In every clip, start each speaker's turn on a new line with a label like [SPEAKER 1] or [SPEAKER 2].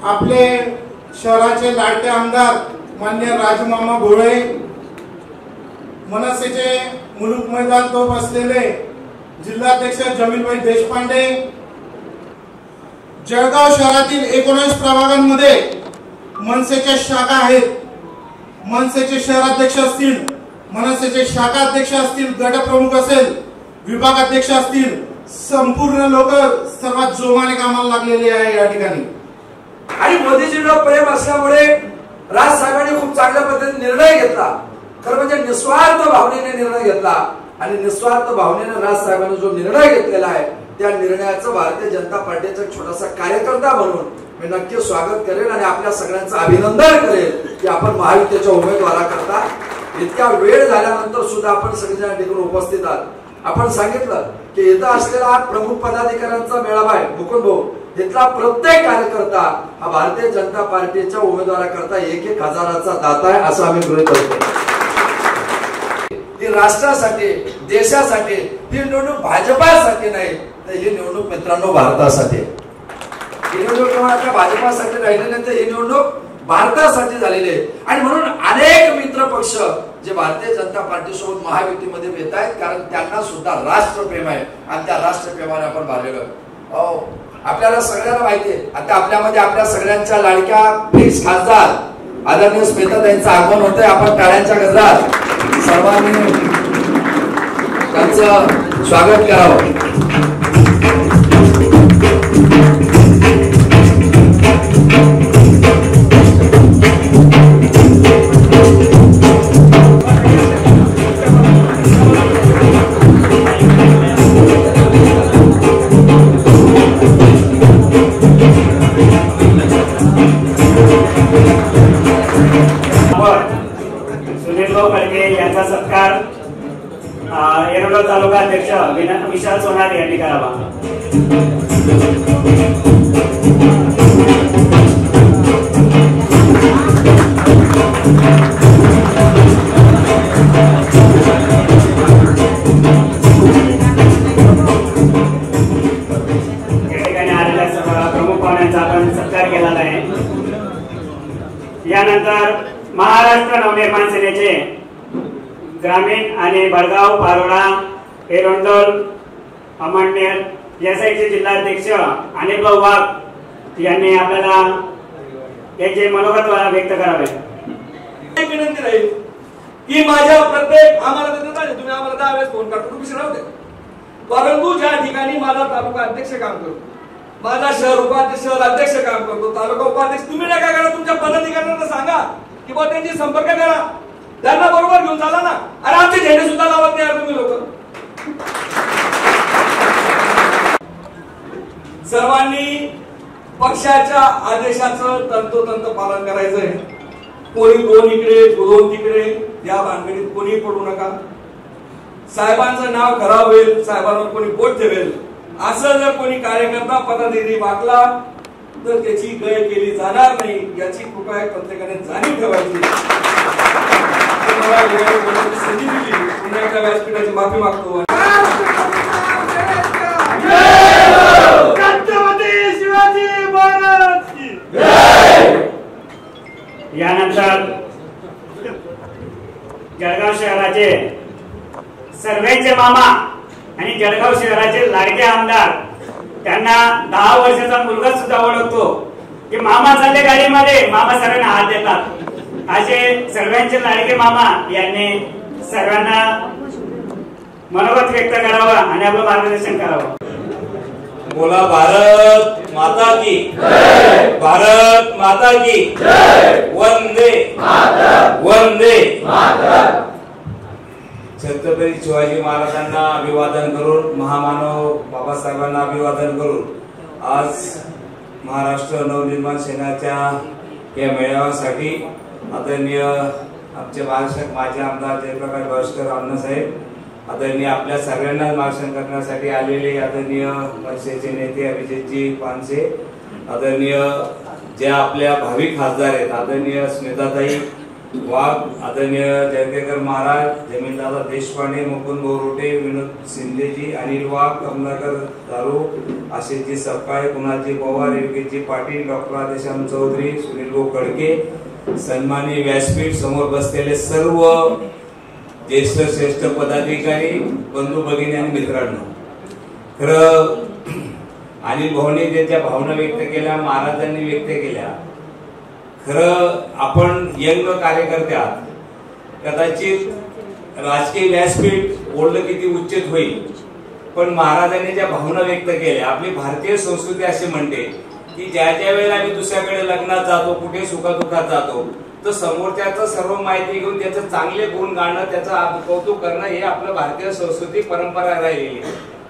[SPEAKER 1] आपले शहराचे लाडके आमदार मान्य राजमामा भोळे, मनसेचे मुलुक मैदान तोफ असलेले जिल्हाध्यक्ष जमीलभाई देशपांडे, जळगाव शहरातील 19 प्रभागांमध्ये मनसेच्या शाखा आहेत। मनसेचे शहराध्यक्ष असतील, मनसेचे शाखा अध्यक्ष असतील, गटप्रमुख असेल, विभागाध्यक्ष असतील, संपूर्ण लोक सर्वात जोमाने कामाला लागलेले आहे या ठिकाणी।
[SPEAKER 2] आणि मोदीजींवर प्रेम असल्यामुळे राज साहेबांनी खूप चांगल्या पद्धतीने निर्णय घेतला। खरं म्हणजे निस्वार्थ भावनेने निर्णय घेतला आणि निस्वार्थ भावनेने राज साहेबांनी जो निर्णय घेतलेला आहे त्या निर्णयाचं भारतीय जनता पार्टीचा छोटासा कार्यकर्ता म्हणून मी नक्की स्वागत करेल आणि आपल्या सगळ्यांचं अभिनंदन करेल की आपण महायुतीच्या उमेदवाराकरता इतक्या वेळ झाल्यानंतर सुद्धा आपण सगळेजण तिकडून उपस्थित आहात। आपण सांगितलं की इथं असलेला प्रमुख पदाधिकाऱ्यांचा मेळावा आहे मुकुंद भाऊ, इथला प्रत्येक कार्यकर्ता हा भारतीय जनता पार्टीच्या उमेदवाराकरता 1-1 हजाराचा दाता आहे असं आम्ही गृहीत धरतो। ही राष्ट्रासाठी, देशासाठी, ही निवडणूक भाजपासाठी नाही तर ही निवडणूक मित्रांनो भारतासाठी। ही निवडणूक मात्र भाजपासाठी राहिली नाही तर ही निवडणूक भारतासाठी झालेली आहे। आणि म्हणून अनेक मित्र पक्ष जे भारतीय जनता पार्टी सोबत महायुतीमध्ये येत आहेत कारण त्यांना सुद्धा राष्ट्रप्रेम आहे आणि त्या राष्ट्रप्रेमाने आपण भरलेलो आहे। आपल्याला सगळ्यांना माहिती आहे आता आपल्यामध्ये आपल्या सगळ्यांच्या लाडक्या फिक्स खासदार आदरणीय स्मिताताईंचं आगमन होतंय। आपण टाळ्यांच्या गजरात सर्वांनी त्यांचं स्वागत करावं।
[SPEAKER 3] यांचा सत्कार येरवडा तालुका अध्यक्ष विशाल सोनार यांनी करावा। या ठिकाणी आलेल्या प्रमुख पाहुण्यांचा आपण सत्कार केलेला आहे। यानंतर महाराष्ट्र नवनिर्माण सेनेचे ग्रामीण आणि बडगाव, पारोळा, एरोंडोल, अमळनेर या साईडचे जिल्हाध्यक्ष अनिलभाऊ वाघ यांनी आपल्याला याचे मनोगत व्यक्त करावे।
[SPEAKER 2] विनंती राहील की माझ्या प्रत्येक आम्हाला तुम्ही आम्हाला 10 वेळेस फोन करतो तुम्ही विसरवू दे, परंतु ज्या ठिकाणी माझा तालुका अध्यक्ष काम करतो, माझा शहर उपाध्यक्ष, शहर अध्यक्ष काम करतो, तालुका उपाध्यक्ष, तुम्ही नका करा, तुमच्या पदाधिकाऱ्यांना सांगा की बा त्यांची संपर्क करा, त्यांना बरोबर घेऊन चाला ना। अरे आमचे झेंडे सुद्धा लावत नाही तुम्ही लोक। सर्वांनी पक्षाच्या आदेशाचं तंतोतंत पालन करायचंय। कोणी 2 इकडे 2 तिकडे या भानगडीत कोणी पडू नका। साहेबांचं नाव खराब होईल, साहेबांवर कोणी बोट ठेवेल असं जर कोणी कार्यकर्ता पदाधिकारी वागला तर त्याची गय केली जाणार नाही याची कृपा प्रत्येकाने जाणीव ठेवायची। संधी दिली पुन्हा एकदा व्यासपीठाची माफी मागतो।
[SPEAKER 3] यानंतर जळगाव शहराचे सर्वेचे मामा आणि जळगाव शहराचे लाडके आमदार त्यांना 10 वर्षाचा मुलगा सुद्धा ओळखतो की मामा चालले गाडीमध्ये, मामा सर्वांना हात देतात। असे सर्वांचे लाडके मामा यांनी सर्वांना मनोगत व्यक्त करावं आणि आपलं मार्गदर्शन करावं।
[SPEAKER 4] बोला भारत माता की जय, भारत माता की जय, वंदे मातरम, वंदे मातरम। छत्रपती शिवाजी महाराजांना अभिवादन करून, महामानव बाबासाहेबांना अभिवादन करून आज महाराष्ट्र नवनिर्माण सेनेच्या या मेळाव्यासाठी आदरणीय आमचे मार्गदर्शक माजी आमदार जयप्रकाश भास्कर अण्णासाहेब, आदरणीय आपल्या सगळ्यांना मार्गदर्शन करण्यासाठी आलेले आदरणीय मनसेचे नेते अभिजितजी पानसे, आदरणीय ज्या आपल्या भावी खासदार आहेत आदरणीय स्मिताताई वाघ, आदरणीय जयदेकर महाराज, जमीनदादा देशपांडे, मुकुंद बोरोटे, विनोद शिंदेजी, अनिल वाघ, कमलाकर दारू, आशिषजी सपकाळे, कुणालजी पवार, योगेशजी पाटील, डॉक्टर आदेशाम चौधरी, सुनील खडके, सन्माननीय व्यासपीठ, समोर बसलेले सर्व ज्येष्ठ श्रेष्ठ पदाधिकारी, बंधू भगिनी आणि मित्रांनो, खरं अनिल भाऊने ज्या भावना व्यक्त केल्या, महाराजांनी व्यक्त केल्या, खरं आपण यंग कार्यकर्ते आहात, कदाचित राजकीय व्यासपीठ बोललं किती उच्चित होईल, पण महाराजांनी ज्या भावना व्यक्त केल्या, आपली भारतीय संस्कृती अशी म्हणते की ज्या ज्या वेळेला आम्ही दुसऱ्याकडे लग्नात जातो, कुठे सुखादुखात जातो, तर समोरच्याचं सर्व माहिती घेऊन त्याचं चांगले गुण गाणं, त्याचं कौतुक करणं हे आपलं भारतीय संस्कृती परंपरा राहिलेली.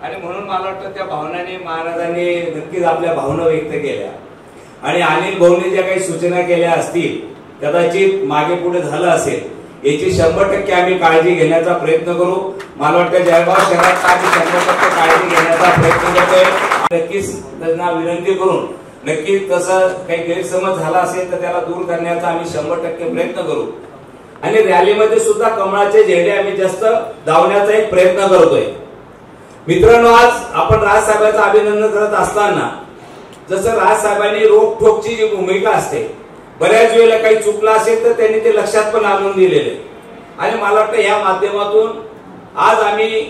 [SPEAKER 4] आणि म्हणून मला वाटतं त्या भावनाने महाराजांनी नक्कीच आपल्या भावना व्यक्त केल्या. आणि अनिल भाऊने ज्या काही सूचना केल्या असतील, कदाचित मागे पुढे झालं असेल, याची 100% आम्ही काळजी घेण्याचा प्रयत्न करू. मला वाटतं जळगाव शहरात आम्ही 100% काळजी घेण्याचा प्रयत्न करतोय. नक्कीच त्यांना विनंती करून नक्कीच तसं काही गैरसमज झाला असेल तर त्याला दूर करण्याचा आम्ही 100% प्रयत्न करू. आणि रॅलीमध्ये सुद्धा कमळाचे झेंडे आम्ही जास्त धावण्याचा एक प्रयत्न करतोय. मित्रांनो, आज आपण राजसाहेबांचं अभिनंदन करत असताना जसं राजसाहेबांनी रोखठोकची जी भूमिका असते, बऱ्याच वेळेला काही चुकलं असेल तर त्यांनी ते लक्षात पण आणून दिलेले. आणि मला वाटतं या माध्यमातून आज आम्ही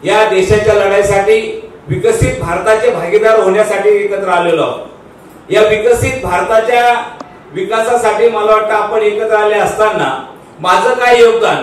[SPEAKER 4] या देशाच्या लढाईसाठी, विकसित भारताचे भागीदार होण्यासाठी एकत्र आलेलो आहोत. या विकसित भारताच्या विकासासाठी मला वाटतं आपण एकत्र आले असताना माझं काय योगदान,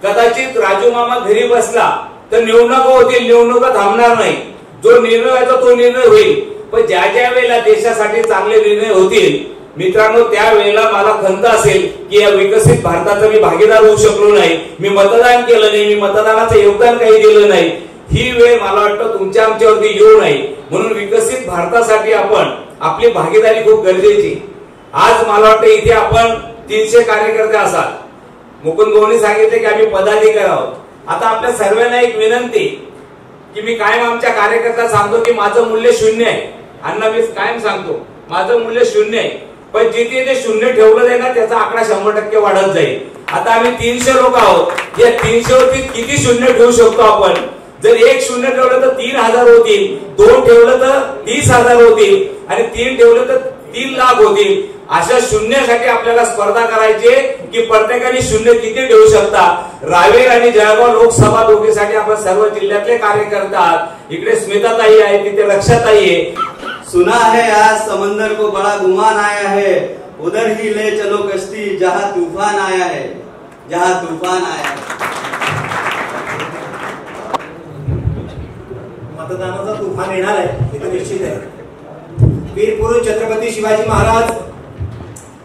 [SPEAKER 4] कदाचित राजू मामा घरी बसला तर निवडणुका होतील, निवडणुका थांबणार नाही, जो निर्णय व्हायचा तो निर्णय होईल. पण ज्या ज्या वेळेला देशासाठी चांगले निर्णय होतील मित्रांनो, त्या वेळेला मला खंत असेल की या विकसित भारताचा मी भागीदार होऊ शकलो नाही, मी मतदान केलं नाही, मी मतदानाचं योगदान काही दिलं नाही, ही वेळ मला वाटतं तुमच्या आमच्यावरती येऊ नये. म्हणून विकसित भारतासाठी आपण आपली भागीदारी खूप गरजेची. आज मला वाटतं इथे आपण 300 कार्यकर्ते असाल. मुकुंद भाऊंनी सांगितले की आम्ही पदाधिकारी आहोत. आता आपल्या सर्वांना एक विनंती की मी कायम आमच्या कार्यकर्त्यांना सांगतो की माझं मूल्य 0 आहे. अण्णा मी कायम सांगतो माझं मूल्य 0 आहे, पण जिथे ते 0 ठेवलं जाईल ना त्याचा आकडा 100% वाढत जाईल. आता आम्ही 300 लोक आहोत, या 300 वरती किती 0 ठेवू शकतो आपण? जर 1 0 ठेवलं तर 3000 होतील, 2 ठेवलं तर 30,000 होतील, आणि 3 ठेवलं तर 3 लाख होतील. अशा शून्यासाठी आपल्याला स्पर्धा करायची की प्रत्येकाने 0 किती ठेवू शकता. रावेर आणि जळगाव लोकसभा दोघीसाठी आपण सर्व जिल्ह्यातले कार्यकर्ते आहात. इकडे स्मिताताई आहे, तिथे रक्षाताई आहे.
[SPEAKER 5] सुना है आज समंदर को बड़ा गुमान आया है, उधर ही ले चलो कश्ती जहां तूफान आया है, जहां तूफान आया है.
[SPEAKER 6] मतदानाचा तुफान येणार आहे हे तर निश्चित आहे. वीर पुरुष छत्रपती शिवाजी महाराज,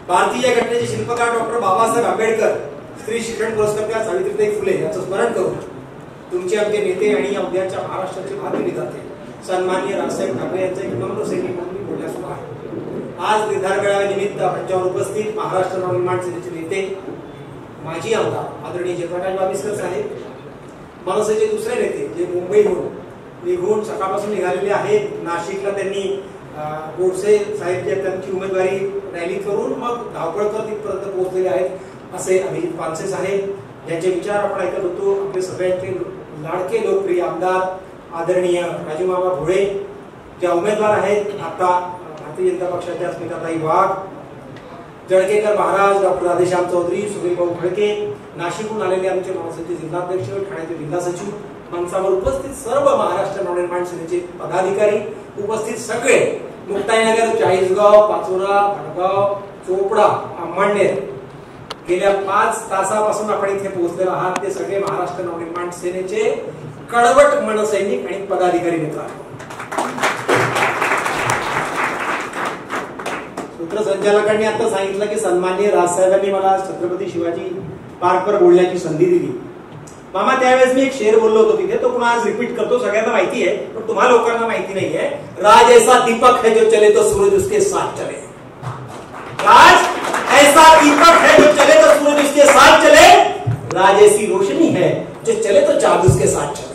[SPEAKER 6] भारतीय घटनेचे शिल्पकार डॉक्टर बाबासाहेब आंबेडकर, स्त्री शिक्षण पुरस्कार सावित्रीबाई फुले यांचं स्मरण करून तुमचे आमचे नेते आणि उद्याच्या महाराष्ट्राचे भावी विधाते सन्माननीय राजसाहेब ठाकरे यांचा एक नम्र सैनिक म्हणून बोलण्यास उभा आहे. आज निर्धार मेळाव्यानिमित्त मंचावर उपस्थित महाराष्ट्र नवनिर्माण सेनेचे नेते, माजी आमदार आदरणीय जयप्रकाश बाविस्कर साहेब, मनसेचे दुसरे नेते जे मुंबईहून निघून सकाळपासून निघालेले आहेत. नाशिकला त्यांनी गोडसे साहेब जे त्यांची उमेदवारी रॅली करून मग धावपळ करत तिथपर्यंत पोहोचलेले आहेत. असे अभिजित पानसे साहेब, ज्यांचे विचार आपण ऐकत होतो. आपले सगळ्यांचे लाडके लोकप्रिय आमदार आदरणीय राजूमामा भोळे, ज्या उमेदवार आहेत आता भारतीय जनता पक्षाच्या स्मिताताई वाघ, जळकेकर महाराज, डॉक्टर आदेशाम चौधरी, सुनील खडके, नाशिकहून आलेले आमचे महाराष्ट्राचे जिल्हाध्यक्ष, ठाण्याचे जिल्हा सचिव, मंचावर उपस्थित सर्व महाराष्ट्र नवनिर्माण सेनेचे पदाधिकारी, उपस्थित सगळे, मुक्ताईनगर, चाळीसगाव, पाचोरा, भडगाव, चोपडा, अंमळनेर, गेल्या 5 तासापासून आपण इथे पोहोचलेलो आहात ते सगळे महाराष्ट्र नवनिर्माण सेनेचे कडवट मनसैनिक आणि पदाधिकारी मित्रांनो. सूत्रसंचालकांनी आता सांगितलं की सन्माननीय राजसाहेबांनी मला छत्रपती शिवाजी पार्कवर बोलण्याची संधी दिली. मामा, त्यावेळेस मी एक शेर बोललो होतो तिथे, तो पुन्हा आज रिपीट करतो. सगळ्यांना माहिती आहे पण तुम्हा लोकांना माहिती नाहीये. राज ऐसा दीपक है जो चले तो सूरज उसके साथ चले. राज ऐसा दीपक है जो चले तो सूरज उसके साथ चले. राज ऐसी रोशनी है जो चले तो चांद उसके साथ चले.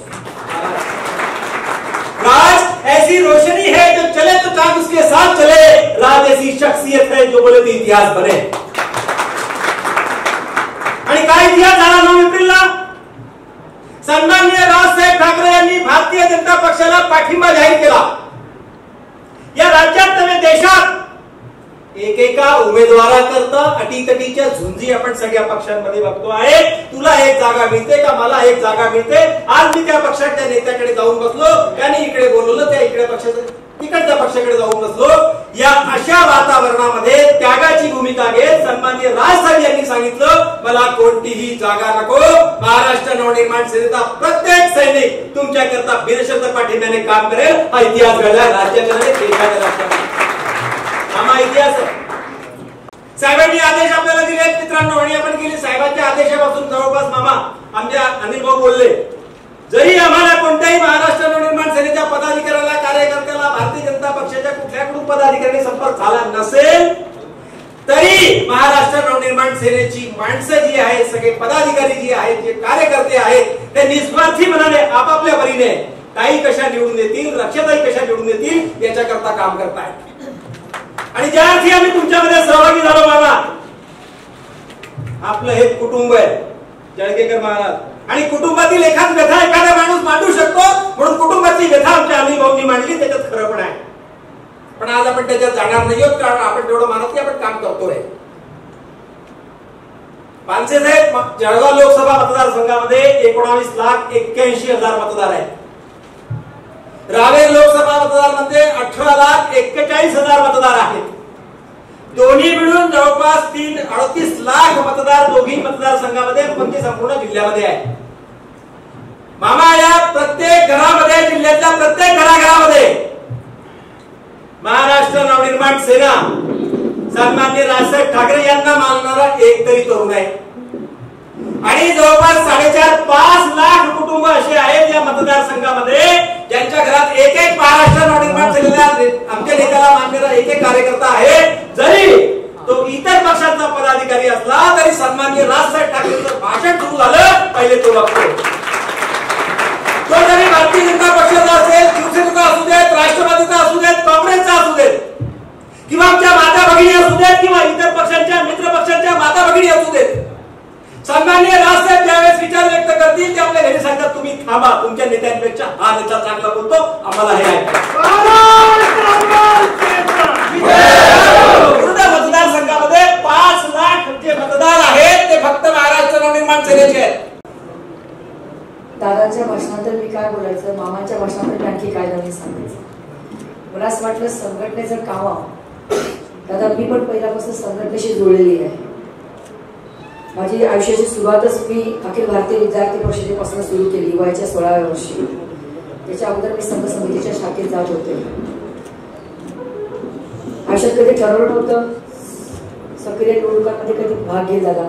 [SPEAKER 6] राज ऐसी रोशनी है जो चले तो चांद उसके साथ चले. राज ऐसी शख्सियत है जो बोले तो इतिहास बने. आणि काय इतिहास झाला 9 एप्रिलला? सन्माननीय राजसाहेब ठाकरे यांनी भारतीय जनता पक्षाला पाठिंबा जाहीर केला. या राज्यात नव्हे देशात एकेका उमेदवाराकरता अटीतटीच्या झुंजी आपण सगळ्या पक्षांमध्ये बघतो आहे. तुला एक जागा मिळते का, मला एक जागा मिळते. आज मी त्या पक्षाच्या नेत्याकडे जाऊन बसलो, त्याने इकडे बोलवलं, त्या इकडे पक्षाचं तिकडच्या पक्षाकडे जाऊन बसलो. या अशा वातावरणामध्ये त्यागाची भूमिका घेत सन्माननीय राजसाहेब यांनी सांगितलं, मला कोणतीही जागा नको. महाराष्ट्र नवनिर्माण सेनेचा प्रत्येक सैनिक तुमच्याकरता बिनशर्त पाठिंब्याने काम करेल. हा इतिहास घडला राज्याच्या देशाच्या राष्ट्रामध्ये. आम्हा इतिहास साहेबांनी आदेश आपल्याला दिले मित्रांनो, आणि आपण गेली साहेबांच्या आदेशापासून जवळपास मामा आमच्या अनिल भाऊ बोलले, जरी आम्हाला कोणत्याही महाराष्ट्र नवनिर्माण सेनेच्या पदाधिकाऱ्याला कार्यकर्त्याला भारतीय जनता पक्षाच्या कुठल्याकडून पदाधिकाऱ्यांनी संपर्क झाला नसेल तरी महाराष्ट्र नवनिर्माण सेनेची माणसं जी आहेत, सगळे पदाधिकारी जी आहेत, जे कार्यकर्ते आहेत, ते निस्वार्थी मनाने आपापल्या परीने काही कशा निवडून येतील, रक्षाताई कशा निवडून येतील याच्याकरता काम करतायत. आणि ज्या अर्थी आम्ही तुमच्यामध्ये सहभागी झालो बाबा, आपलं हे कुटुंब आहे जळगेकर महाराज, आणि कुटुंबातील एखाद व्यथा एखादा माणूस मांडू शकतो म्हणून कुटुंबाची व्यथा आमच्या अनिल भाऊंनी मांडली, त्याच्यात खरं पण आहे. पण आज आपण त्याच्यात जाणार नाही आहोत, कारण आपण तेवढं मानत की आपण काम करतोय. पानसे साहेब, जळगाव लोकसभा मतदारसंघामध्ये 19,81,000 मतदार आहेत. रावेर लोकसभा मतदारमध्ये 18,41,000 मतदार आहेत. दोन्ही मिळून जवळपास 38 लाख मतदार दोन्ही मतदारसंघामध्ये म्हणजे संपूर्ण जिल्ह्यामध्ये आहे. मामा, या प्रत्येक घरामध्ये, जिल्ह्यातल्या प्रत्येक घराघरामध्ये महाराष्ट्र नवनिर्माण सेना सन्माननीय राजसाहेब ठाकरे यांना मानणारा एक तरी तरुण आहे. आणि जवळपास 4.5-5 लाख कुटुंब असे आहेत या मतदारसंघामध्ये ज्यांच्या घरात एक एक महाराष्ट्र नवनिर्माण सेनेला आमच्या नेत्याला मानणारा एक एक कार्यकर्ता आहे. जरी तो इतर पक्षाचा पदाधिकारी असला तरी सन्माननीय राजसाहेब ठाकरेंचं भाषण सुरू झालं पहिले तो बघतो. तो जरी भारतीय जनता पक्षाचा असेल, शिवसेनेचा असू देत, राष्ट्रवादीचा असू देत, काँग्रेसचा असू देत, किंवा आमच्या माता भगिनी असू देत, किंवा इतर पक्षांच्या मित्र पक्षांच्या माता भगिनी असू देत, सन्माननीय राजसाहेब ज्यावेळेस विचार व्यक्त करतील ते आपल्या घरी सांगतात, तुम्ही थांबा, तुमच्या नेत्यांपेक्षा हा नेता चांगला बोलतो, आम्हाला हे मतदारसंघामध्ये 5 लाख जे मतदार आहेत ते फक्त महाराष्ट्र नवनिर्माण सेनेचे आहेत.
[SPEAKER 7] दादाच्या भाषणानंतर मी काय बोलायचं, मामांच्या भाषणानंतर आणखी काय नवीन सांगायचं. मला असं वाटलं संघटनेचं काम, दादा मी पण पहिल्यापासून संघटनेशी जोडलेली आहे. माझी आयुष्याची सुरुवातच मी अखिल भारतीय विद्यार्थी परिषदेपासून सुरू केली वयाच्या 16व्या वर्षी. त्याच्या अगोदर मी संघ समितीच्या शाखेत जात होते. आयुष्यात कधी ठरवलं नव्हतं सक्रिय निवडणुकांमध्ये कधी भाग घेईल दादा,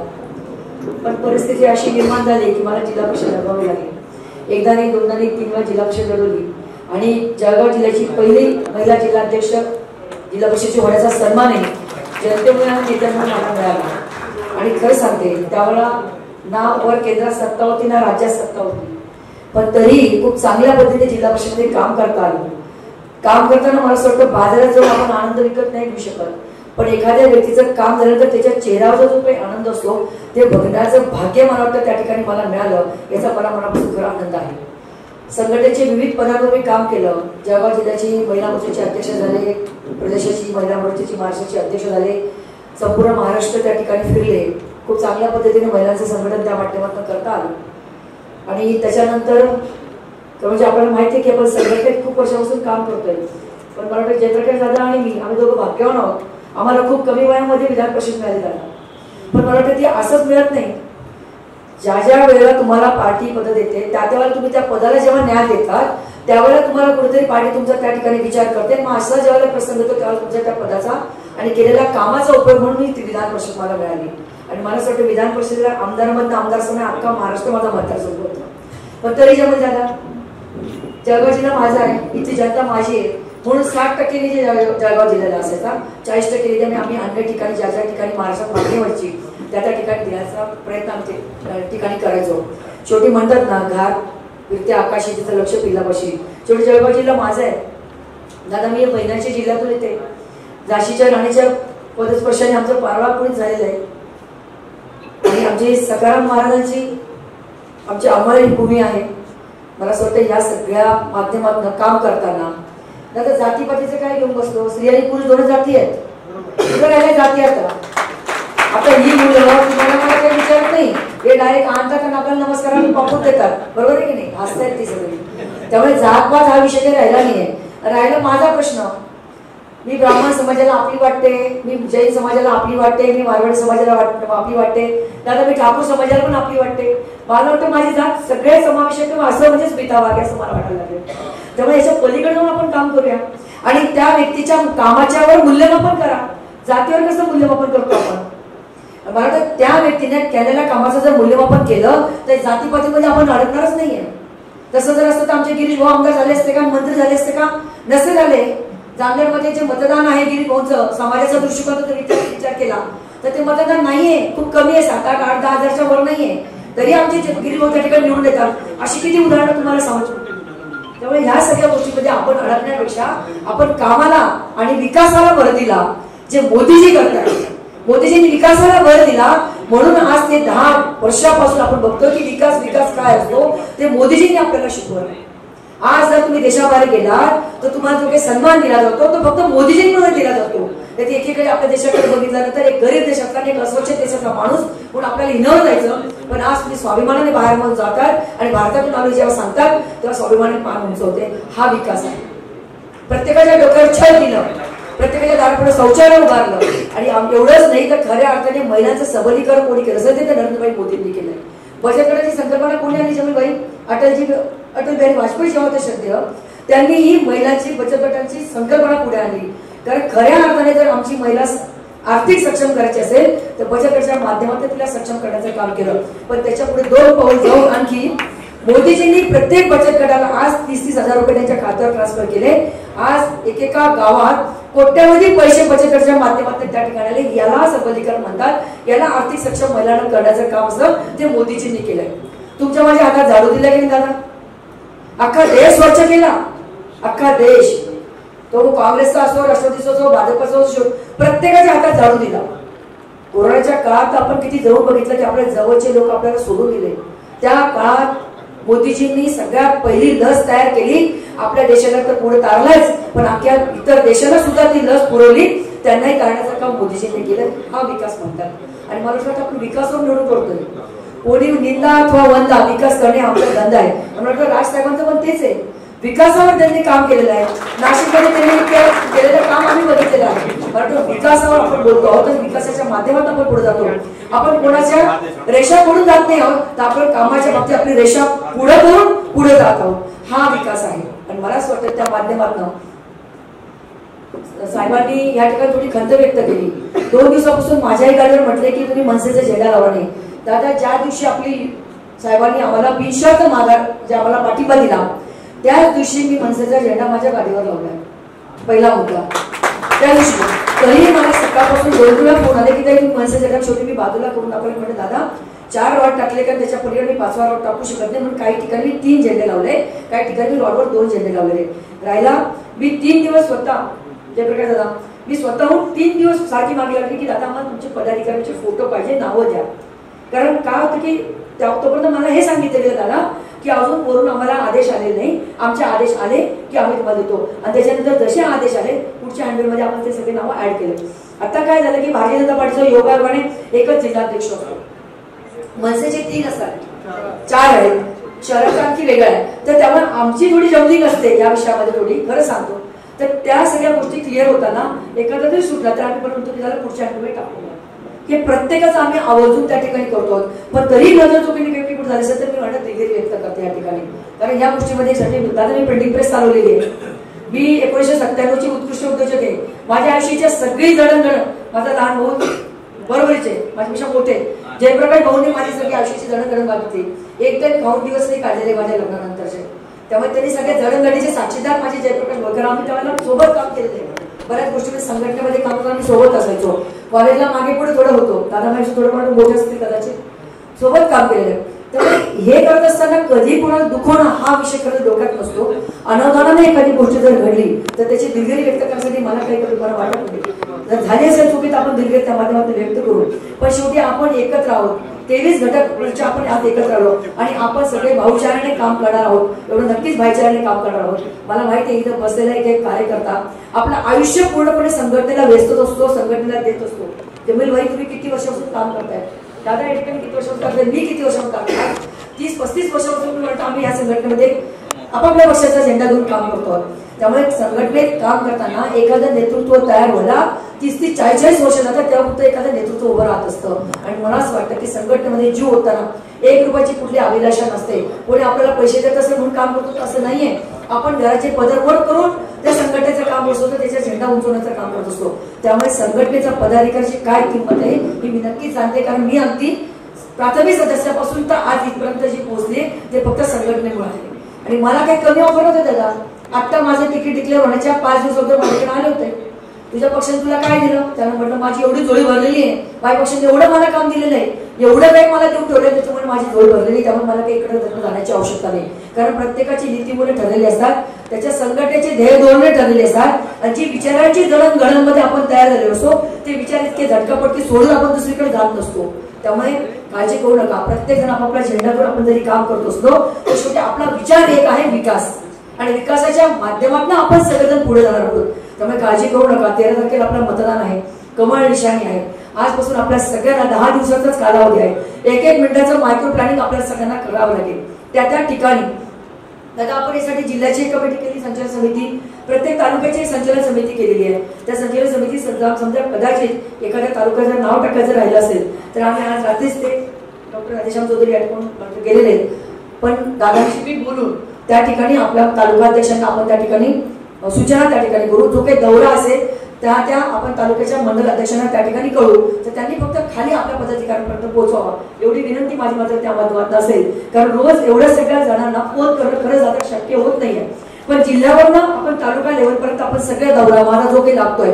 [SPEAKER 7] पण परिस्थिती अशी निर्माण झाली की मला जिल्हा परिषद लढवावी लागली. एकदा नाही, दोनदा नाही, 3 वेळा जिल्हा परिषद लढवली आणि जळगाव जिल्ह्याची पहिली महिला जिल्हाध्यक्ष जिल्हा परिषदेची होण्याचा सन्मान आहे जनतेमुळे आणि नेत्यांमुळे मला मिळाला. आणि खरं सांगते त्यावेळेला ना वर केंद्रात सत्ता होती ना राज्यात सत्ता होती, पण तरी खूप चांगल्या पद्धतीने जिल्हा परिषदेमध्ये काम करता आलं. काम करताना मला असं वाटतं बाजारात जाऊन आपण आनंद विकत नाही घेऊ शकत, पण एखाद्या व्यक्तीचं काम झाल्यानंतर त्याच्या चेहऱ्यावरचा जो काही आनंद असतो ते बघण्याचं भाग्य मला वाटतं त्या ठिकाणी मला मिळालं, याचा मला मनापासून खरा आनंद आहे. संघटनेचे विविध पदांवर मी काम केलं. जळगाव जिल्ह्याची महिला मोर्चाचे अध्यक्ष झाले, प्रदेशाची महिला मोर्चाची महाराष्ट्राचे अध्यक्ष झाले, संपूर्ण महाराष्ट्र त्या ठिकाणी फिरले. खूप चांगल्या पद्धतीने महिलांचं संघटन त्या माध्यमातून करता आलं. आणि त्याच्यानंतर म्हणजे आपल्याला माहिती आहे की आपण संघटनेत खूप वर्षापासून काम करतोय, पण मला वाटतं जयप्रकाश दादा आणि मी आम्ही दोघं भाग्यवान आहोत. आम्हाला खूप कमी वयामध्ये विधान परिषद मिळाली दादा, पण मला वाटतं ती असंच मिळत नाही. ज्या ज्या वेळेला तुम्हाला पार्टी पद देते त्या त्यावेळेला तुम्ही त्या पदाला जेव्हा न्याय देतात त्यावेळेला तुम्हाला कुठेतरी पार्टी तुमचा त्या ठिकाणी विचार करते. मग असा ज्यावेळेला प्रसंग येतो त्यावेळेला तुमच्या त्या पदाचा आणि केलेल्या कामाचा उपयोग म्हणून मी ती विधान परिषद मला मिळाली. आणि मला असं वाटतं विधान परिषदेला आमदारामधनं आमदार समय अख्खा महाराष्ट्र माझा मतदारसंघ होता, पण तरी जेव्हा दादा जळगाव जिल्हा माझा आहे, इथली जनता माझी आहे म्हणून 60% निधी जळगाव जिल्ह्याला असायचा, 40% निधी आम्ही अन्य ठिकाणी ज्या ज्या ठिकाणी महाराष्ट्रात मागणी व्हायची त्या त्या ठिकाणी देण्याचा प्रयत्न आमच्या ठिकाणी करायचो. शेवटी म्हणतात ना घाट फिरते आकाशी तिथं लक्ष पिल्लापाशी. शेवटी जळगाव जिल्हा माझा आहे दादा. मी महिन्याच्या जिल्ह्यातून येते. झाशीच्या राणीच्या पदस्पर्शाने आमचं पारवा पुढे झालेलं आहे. आणि आमची सखाराम महाराजांची आमची अमर भूमी आहे. मला असं वाटतं या सगळ्या माध्यमातून काम करताना आता जातीपातीचं काय घेऊन बसतो. स्त्री आणि पुरुष दोन जाती आहेत, काय जाती आहेत. आता ही मुलं तुम्हाला मला काही विचारत नाही, हे डायरेक्ट आणतात आणि आपल्याला नमस्काराला पाठवून देतात, बरोबर आहे की नाही. हसतायत ती सगळी. त्यामुळे जातपात हा विषय काही राहिला नाहीये. राहिला माझा प्रश्न, मी ब्राह्मण समाजाला आपली वाटते, मी जैन समाजाला आपली वाटते, मी मारवाडी समाजाला आपली वाटते, दादा मी ठाकूर समाजाला पण आपली वाटते. मला वाटतं माझी जात सगळे समावेशक असं म्हणजेच पिता वागे असं मला वाटायला लागेल. त्यामुळे याच्या पलीकडे जाऊन आपण काम करूया आणि त्या व्यक्तीच्या कामाच्यावर मूल्यमापन करा. जातीवर कसं मूल्यमापन करतो आपण. मला वाटतं त्या व्यक्तीने केलेल्या कामाचं जर मूल्यमापन केलं तर जातीपातीमध्ये आपण अडकणारच नाहीये. तसं जर असतं तर आमचे गिरीश भाऊ आमदार झाले असते का, मंत्री झाले असते का, नसते झाले. जामनेरमध्ये जे मतदान आहे गिरीश भाऊंचं, समाजाचा दृष्टिकोन जर विचार केला तर ते मतदान नाहीये, खूप कमी आहे. 7, 8, 8, 10 हजारच्या वर नाहीये, तरी आमचे गिरीश भाऊ त्या ठिकाणी निवडून देतात. अशी किती उदाहरणं तुम्हाला सांगतो. त्यामुळे ह्या सगळ्या गोष्टींमध्ये आपण अडकण्यापेक्षा आपण कामाला आणि विकासाला भर दिला, जे मोदीजी करतात. मोदीजींनी विकासाला भर दिला म्हणून आज ते 10 वर्षापासून आपण बघतो की विकास विकास काय असतो ते मोदीजींनी आपल्याला शिकवलं. आज जर तुम्ही देशाबाहेर गेलात तर तुम्हाला जो काही सन्मान दिला जातो तो फक्त मोदीजींकडून दिला जातो. त्यात एकीकडे आपल्या देशाकडे बघितल्यानंतर एक गरीब देशातला एक अस्वच्छ देशातला माणूस म्हणून आपल्याला हिनवलं जायचं. पण आज तुम्ही स्वाभिमानाने बाहेर म्हणून जातात आणि भारतातून आम्ही जेव्हा सांगतात तेव्हा स्वाभिमानाने मान उंचवते. हा विकास आहे. प्रत्येकाच्या डोक्यावर छळ दिलं, प्रत्येकाच्या दारापुढे शौचालय उभारलं आणि एवढंच नाही तर खऱ्या अर्थाने महिलांचं सबलीकरण कोणी केलं असेल ते नरेंद्रभाई मोदींनी केलंय. बचत गटाची संकल्पना कोणी आणली जमीबाई? अटल बिहारी वाजपेयी जेव्हा ते श्रद्धेय त्यांनी ही महिलांची बचत गटांची संकल्पना पुढे आणली. कारण खऱ्या अर्थाने जर आमची महिला आर्थिक सक्षम करायची असेल तर बचत गटाच्या माध्यमातून तिला सक्षम करण्याचं काम केलं. पण त्याच्या पुढे 2 पाऊल जाऊन आणखी मोदीजींनी प्रत्येक बचत गटाला आज 30-30 हजार रुपये त्यांच्या खात्यावर ट्रान्सफर केले. आज एकेका गावात कोट्यावधी पैसे बचत गटाच्या माध्यमातून त्या ठिकाणी आले. याला सबलीकरण म्हणतात. याला आर्थिक सक्षम महिलांना करण्याचं काम असं ते मोदीजींनी केलंय. तुमच्या माझ्या हातात झाडू दिला की नाही दादा? अख्खा देश स्वच्छ केला, अख्खा देश. तो काँग्रेसचा असो, राष्ट्रवादीचा असो, भाजपचा असो, प्रत्येकाच्या हातात झाडू दिला. कोरोनाच्या काळात आपण किती जवळ बघितलं की आपल्या जवळचे लोक आपल्याला सोडून गेले. त्या काळात मोदीजींनी सगळ्यात पहिली लस तयार केली. आपल्या देशाला तर पुढे तारलाच पण अख्ख्या इतर देशाला सुद्धा ती लस पुरवली. त्यांनाही करण्याचं काम मोदीजींनी केलं. हा विकास म्हणतात. आणि मला वाटतं आपण विकासावर निवडून करतोय. कोणी निंदा अथवा वंदा, विकास करणे आमचा धंदा आहे. मला वाटतं राजसाहेबांचं पण तेच आहे. विकासावर त्यांनी काम केलेलं आहे. नाशिकमध्ये त्यांनी केलेलं काम आम्ही बघितलेलं आहे. मला वाटतं विकासावर आपण बोलतो आहोत आणि विकासाच्या माध्यमातून आपण पुढे जातो. आपण कोणाच्या रेषा पुढून जात नाही आहोत तर आपण कामाच्या बाबतीत आपली रेषा पुढे करून पुढे जात आहोत. हा विकास आहे. आणि मला असं वाटतं त्या माध्यमातून साहेबांनी या ठिकाणी थोडी खंत व्यक्त केली. 2 दिवसापासून माझ्याही गाडीवर म्हटले की तुम्ही मनसेचा झेंडा लावा नाही. दादा ज्या दिवशी आपली साहेबांनी आम्हाला बिनशर्त माघार जे आम्हाला पाठिंबा दिला त्याच दिवशी मी मनसेचा झेंडा माझ्या गाडीवर लावलाय. पहिला मुद्दा त्या दिवशी. तरीही मला सकाळपासून 2 वेळा फोन आले की काही मनसेचा झेंडा शेवटी मी बाजूला करून टाकले. म्हणजे दादा 4 रॉड टाकले कारण त्याच्या पलीकडे मी 5वा रॉड टाकू शकत नाही म्हणून काही ठिकाणी 3 झेंडे लावले, काही ठिकाणी रॉडवर 2 झेंडे लावलेले. राहिला मी 3 दिवस स्वतः जयप्रकाश दादा मी स्वतःहून 3 दिवस सारखी मागे लागली की दादा मला तुमचे पदाधिकाऱ्यांचे फोटो पाहिजे, नावं द्या. कारण काय होतं की तोपर्यंत मला हे सांगितलेलं दादा की अजून वरून आम्हाला आदेश आले नाही. आमचे आदेश आले की आम्ही तुम्हाला देतो. आणि त्याच्यानंतर जसे आदेश आले पुढच्या हँडबिलमध्ये आपण ते सगळे नावं ऍड केले. आता काय झालं की भारतीय जनता पार्टीचं योगायोगाने एकच जिल्हाध्यक्ष असतो. मनसेचे 3 असतात, 4 आहेत. शहराचं आणखी वेगळं आहे. तर त्यामुळे आमची थोडी जमलिंग असते या विषयामध्ये थोडी, खरं सांगतो. तर त्या सगळ्या गोष्टी क्लिअर होताना एखादा जरी सुटला तर आम्ही पण म्हणतो की त्याला पुढच्या हँडबिल टाकू. हे प्रत्येकाचं आम्ही आवर्जून त्या ठिकाणी करतो. पण तरी नजर चुकीने काही कुठे झाली असेल तर मी वाटत दिलगिरी व्यक्त करते या ठिकाणी. कारण या गोष्टीमध्ये दादा मी प्रिंटिंग प्रेस चालवलेली आहे. मी 1997ची उत्कृष्ट उद्योजक आहे. माझ्या आयुष्याच्या सगळी जडणघडण माझा लहान भाऊ बरोबरीचे माझ्यापेक्षा मोठे जयप्रकाश भाऊने माझी सगळी आयुष्याची जडणघडण बघितली. एकदम खाऊन दिवस नाही काढलेले माझ्या लग्नानंतरचे. त्यामुळे त्यांनी सगळ्या जडणघडीचे साक्षीदार माझे जयप्रकाश भाऊ. आम्ही त्यावेळेला सोबत काम केलेलं आहे. बऱ्याच गोष्टी संघटनेमध्ये काम करून आम्ही सोबत असायचो. कॉलेजला मागे पुढे थोडं होतो. दादा माझ्या थोडं पण मोठे असतील कदाचित सोबत काम केलेलं. त्यामुळे हे करत असताना कधी कोणाला दुखवणं हा विषय खरंच डोक्यात नसतो. अनावधानाने एखादी गोष्ट जर घडली तर त्याची दिलगिरी व्यक्त करण्यासाठी मला काही कधी मला वाटत नाही. जर झाली असेल चुकीत आपण दिलगिरी त्या माध्यमातून व्यक्त करू. पण शेवटी आपण एकत्र आहोत. 23 घटक आपण आज एकत्र आलो आणि आपण सगळे भाऊचाराने काम करणार आहोत. एवढं नक्कीच भाईचाराने काम करणार आहोत. मला माहिती आहे इथं बसलेला एक कार्यकर्ता आपलं आयुष्य पूर्णपणे संघटनेला व्यस्त असतो, संघटनेला देत असतो. जमील भाई तुम्ही किती वर्षापासून काम करताय? दादा या ठिकाणी किती वर्षापासून करताय? मी किती वर्षापासून काम करताय? 30-35 वर्षापासून मी म्हणतो आम्ही या संघटनेमध्ये आपापल्या पक्षाचा झेंडा घेऊन काम करतो. त्यामुळे संघटनेत काम करताना एखादं नेतृत्व तयार व्हायला 30-40 वर्ष जातात, तेव्हा फक्त एखादं नेतृत्व उभं राहत असतं. आणि मला असं वाटतं की संघटनेमध्ये जीव होताना 1 रुपयाची कुठली अभिलाषा नसते. कोणी आपल्याला पैसे देत असेल म्हणून काम करतो असं नाहीये. आपण घराचे पदरवड करून त्या संघटनेचं काम असतो, त्याचा झेंडा उंचवण्याचं काम करत असतो. त्यामुळे संघटनेचा पदाधिकाऱ्याची काय किंमत आहे ही मी नक्कीच जाणते, कारण मी अगदी प्राथमिक सदस्यापासून तर आज इथपर्यंत जी पोहोचले ते फक्त संघटनेमुळे आहे. आणि मला काही कमी ऑफर होते दादा. आता माझं तिकीट डिक्लेअर होण्याच्या 5 दिवस अगोदर माझ्याकडे आले होते. तुझ्या पक्षाने तुला काय दिलं? त्याला म्हटलं माझी एवढी जोडी भरलेली आहे, माझ्या पक्षाने एवढं मला काम दिलेलं आहे, एवढं काही मला देऊन ठेवलं, त्याच्यामुळे माझी जोडी भरलेली. त्यामुळे मला काही इकडे जाण्याची आवश्यकता नाही, कारण प्रत्येकाची नीतीमूल्य ठरलेली असतात, त्याच्या संघटनेचे ध्येय धोरणे ठरलेली असतात. आणि जी विचारांची जडणघडणमध्ये आपण तयार झालेलो असतो ते विचार इतके झटकापटकी सोडून आपण दुसरीकडे जात नसतो. त्यामुळे काळजी करू नका. प्रत्येक जण आपापला झेंडा घेऊन आपण जरी काम करत असलो तर शेवटी आपला विचार एक आहे विकास, आणि विकासाच्या माध्यमातून आपण सगळेजण पुढे जाणार आहोत. त्यामुळे काळजी करू नका. 13 तारखेला आपलं मतदान आहे, कमळ निशाणी आहे. आजपासून आपल्या सगळ्यांना 10 दिवसाचाच कालावधी आहे. 1-1 मिनिटाचं मायक्रो प्लॅनिंग आपल्याला सगळ्यांना करावं लागेल. त्या ठिकाणी दादा आपण यासाठी जिल्ह्याची एक कमिटी केली, संचालन समिती, प्रत्येक तालुक्याची संचालन समिती केलेली आहे. त्या संचालन समिती समजा कदाचित एखाद्या तालुक्याचं नाव टाकायचं राहिलं असेल तर आम्ही आज रात्रीच ते डॉक्टर राधेश्याम चौधरी याकडून गेलेले आहेत. पण दादांशी मी बोलून त्या ठिकाणी आपल्या तालुकाध्यक्षांना आपण त्या ठिकाणी सूचना त्या ठिकाणी करू. जो काही दौरा असेल त्या आपण तालुक्याच्या मंडल अध्यक्षांना त्या ठिकाणी कळू, तर त्यांनी फक्त खाली आपल्या पदाधिकाऱ्यांपर्यंत पोहोचवावा एवढी विनंती माझी मात्र त्या माध्यमातून असेल. कारण रोज एवढ्या सगळ्या जणांना फोन करणं खरंच आता शक्य होत नाहीये. पण जिल्ह्यावरनं आपण तालुका लेवलपर्यंत आपण सगळ्या दौरा माझा जो काही लागतोय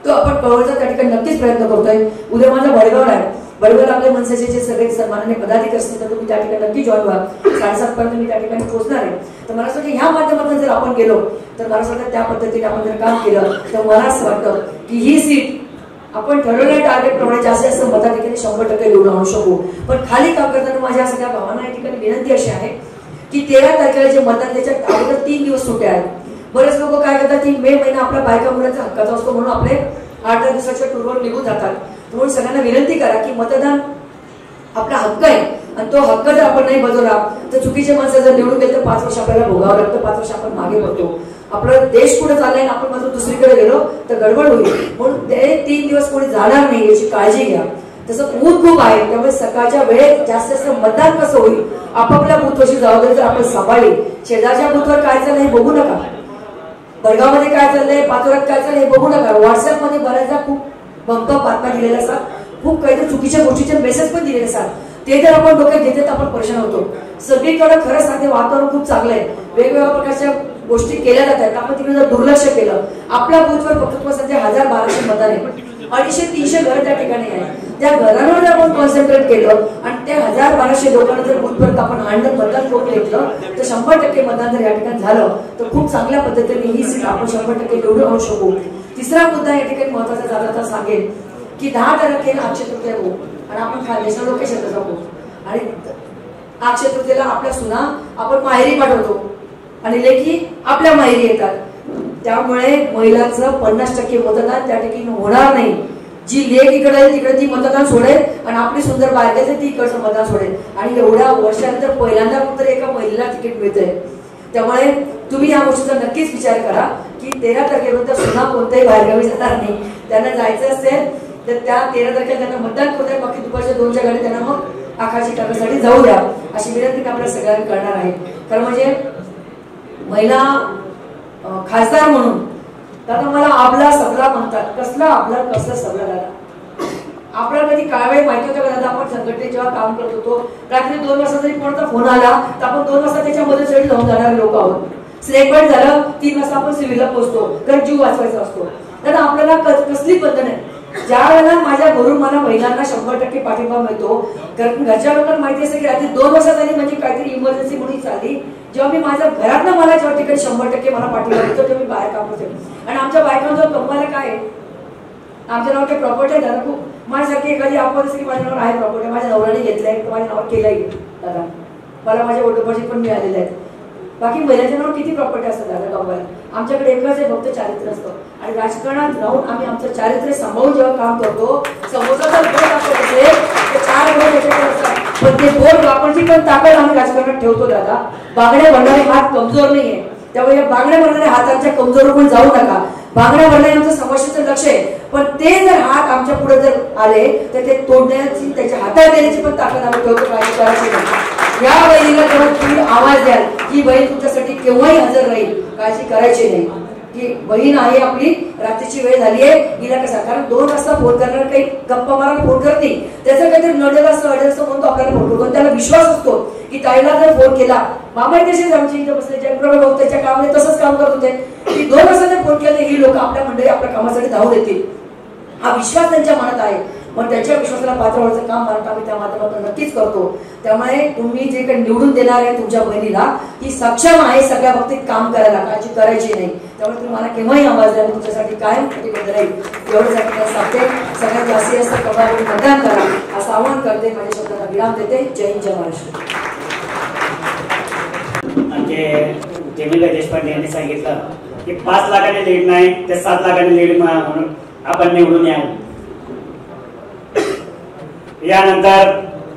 [SPEAKER 7] तो आपण कळवायचा त्या ठिकाणी नक्कीच प्रयत्न करतोय. उद्या माझा वडगाव आहे. वडगावला आपले मनसेचे जे सगळे सन्माननीय पदाधिकारी असतील तर तुम्ही त्या ठिकाणी नक्की जॉईन व्हा. 7:30 पर्यंत मी त्या ठिकाणी पोहोचणार आहे. तर मला असं वाटतं ह्या माध्यमातून जर आपण गेलो तर मला असं वाटतं त्या पद्धतीने आपण जर काम केलं तर मला असं वाटतं की ही सीट आपण ठरवलेल्या टार्गेट प्रमाणे जास्त मताधिकारी 100% निवडून आणू शकू. पण खाली काम करताना माझ्या सगळ्या भावांना या ठिकाणी विनंती अशी आहे की 13 तारखेला जे मतदान त्याच्यात अगोदर 3 दिवस सुट्ट्या आहेत. बरेच लोक काय करतात की मे महिना आपल्या बायका मुलांचा हक्काचा असतो म्हणून आपले 8 दिवसाच्या टूरवर निघून जातात. म्हणून सगळ्यांना विनंती करा की मतदान आपला हक्क आहे आणि तो हक्क जर आपण नाही बजावला तर चुकीचे माणसं जर निवडून गेले तर 5 वर्ष आपल्याला भोगावं लागतं, 5 वर्ष आपण मागे पडतो. आपला देश पुढे चाललाय आपण मात्र दुसरीकडे गेलो तर गडबड होईल. म्हणून ते 3 दिवस कोणी जाणार नाही याची काळजी घ्या. तसं ऊन खूप आहे त्यामुळे सकाळच्या वेळेत जास्त मतदान कसं होईल आपापल्या बूथवरची जबाबदारी जर आपण सांभाळली. शेजारच्या बूथवर काय चाललंय हे बघू नका, बडगावमध्ये काय चाललंय, पाचोऱ्यात काय चाललंय हे बघू नका. व्हॉट्सअपमध्ये बऱ्याचदा खूप बंप बातम्या दिलेल्या असतात, खूप काहीतरी चुकीच्या गोष्टीचे मेसेज पण दिलेले असतात. ते जर आपण डोक्यात घेतले तर आपण परेशान होतो. सगळीकडे खरं सांगते वातावरण खूप चांगलं आहे, वेगवेगळ्या प्रकारच्या गोष्टी केल्या जात आहेत. आपण तिकडे जर दुर्लक्ष केलं आपल्या बूथवर फक्त सध्या 1000-1200 मतदान आहे, 250-300 घर त्या ठिकाणी आहे. त्या घरांवर जर आपण कॉन्सन्ट्रेट केलं आणि त्या 1000-1200 लोकांना जर बूथपर्यंत आपण आणलं मतदान करून घेतलं तर 100% मतदान जर या ठिकाणी झालं तर खूप चांगल्या पद्धतीने ही सीट आपण 100% निवडून आणू शकू. तिसरा मुद्दा या ठिकाणी महत्वाचा झाला तर सांगेल की 10 तारखेला अक्षय तृतीया होऊ आणि आपण खानदेशला लोकेशनला जाऊ आणि अक्षय तृतीयेला आपल्या सुना आपण माहेरी पाठवतो आणि लेखी आपल्या माहेरी येतात. त्यामुळे महिलांचं 50% मतदान त्या ठिकाणी होणार नाही. जी लेख इकडे आहे तिकडे ती मतदान सोडेल आणि आपली सुंदर बायका ती इकडचं मतदान सोडेल. आणि एवढ्या वर्षानंतर पहिल्यांदा फक्त एका महिलेला तिकीट मिळतंय. त्यामुळे तुम्ही या गोष्टीचा नक्कीच विचार करा की 13 तारखेपर्यंत सुना कोणत्याही बाहेरगावी जाणार नाही. त्यांना जायचं असेल तर त्या 13 तारखेला त्यांना मतदान करू द्या, बाकी दुपारच्या 2च्या गाडी त्यांना मग आकाशी करण्यासाठी जाऊ द्या अशी विनंती आपल्या सगळ्यांना करणार आहे. कारण म्हणजे महिला खासदार म्हणून दादा मला आपला सबला म्हणतात. कसला आपला कसला सबला दादा? आपल्याला कधी काळवेळ माहिती होतं का दादा? आपण संघटनेत जेव्हा काम करत होतो रात्री 2 वाजता जरी कोणाचा फोन आला तर आपण 2 वाजता त्याच्यामध्ये चढ जाऊन जाणारे लोक आहोत. स्ट्रेक पॉईंट झालं 3 वाजता आपण सिव्हिलला पोहोचतो कारण जीव वाचवायचा असतो. दादा आपल्याला कसली बंधन आहे? ज्या वेळेला माझ्या घरून मला महिलांना 100% पाठिंबा मिळतो कारण घरच्या लोकांना माहिती असते की रात्री 2 वाजता झाली म्हणजे काहीतरी इमर्जन्सी म्हणून चालली. जेव्हा मी माझ्या घरातनं मला जेव्हा ठिकाणी 100% मला पाठिंबा मिळतो तेव्हा मी बाहेर काम करते. आणि आमच्या बायकांचा कमवायला काय आमच्या नावावर काही प्रॉपर्टी आहे दादा खूप. माझ्यासारखी एखादी आपवाद असेल की माझ्या नावावर आहे प्रॉपर्टी, माझ्या नवऱ्याने घेतलंय, माझ्या नावावर केलंय दादा, मला माझ्या वडिलोपार्जित पण मिळालेले आहेत. बाकी महिलांच्या नावावर किती प्रॉपर्टी असतात दादा गावाला. आमच्याकडे एकच आहे फक्त चारित्र्य असतं. आणि राजकारणात राहून आम्ही आमचं चारित्र्य सांभाळून जेव्हा काम करतो, समोरचा जर बोट दाखवत असेल तर 4 बोट याच्याकडे असतात, पण ते बोट वापरची पण ताकद आम्ही राजकारणात ठेवतो दादा. बांगड्या भरणारे हात कमजोर नाहीये, त्यामुळे या बांगड्या भरणाऱ्या हातांच्या कमजोर पण जाऊ नका. बांगड्या भरणारे आमचं समस्येचं लक्ष आहे, पण ते जर हात आमच्या पुढे जर आले तर ते तोडण्याची, त्याच्या हातात देण्याची पण ताकद आम्ही ठेवतो. काळजी करायची नाही. या बहिणीला जेव्हा तुम्ही आवाज द्याल ही बहीण तुमच्यासाठी केव्हाही हजर राहील, काळजी करायची नाही. की बहीण आहे आपली, रात्रीची वेळ झाली आहे, हिला कसा, कारण 2 वाजता फोन करणार, काही गप्पा मारायला फोन करते, त्याचं काहीतरी नडेल असं अडेल असं म्हणतो आपल्याला फोन करतो. त्याला विश्वास असतो की ताईला जर फोन केला, मामा तसेच आमची इथं बसले जयप्रभा भाऊ त्याच्या कामाने तसंच काम करत होते की 2 वाजता जर फोन केला ही लोक आपल्या मंडळी आपल्या कामासाठी धावून येतील. हा विश्वास त्यांच्या मनात आहे. मग त्याच्या विश्वासाला पात्र होण्याचं काम मराठा आम्ही त्या माध्यमातून नक्कीच करतो. त्यामुळे तुम्ही जे काही निवडून देणार आहे तुमच्या बहिणीला, ही सक्षम आहे सगळ्या बाबतीत काम करायला, काळजी करायची नाही. त्यामुळे तुम्ही मला केव्हाही आवाज द्या, तुमच्यासाठी कायम कटिबद्ध राहील. एवढ्यासाठी मला सांगते, सगळ्यात जास्तीत जास्त प्रभावी मतदान करा असं आवाहन करते. माझ्या शब्दाला विराम देते. जय हिंद, जय महाराष्ट्र.
[SPEAKER 3] आमचे जमीला देशपांडे यांनी सांगितलं की 5 लाखाने लीड नाही ते 7 लाखाने लीड म्हणून आपण निवडून यावं. यानंतर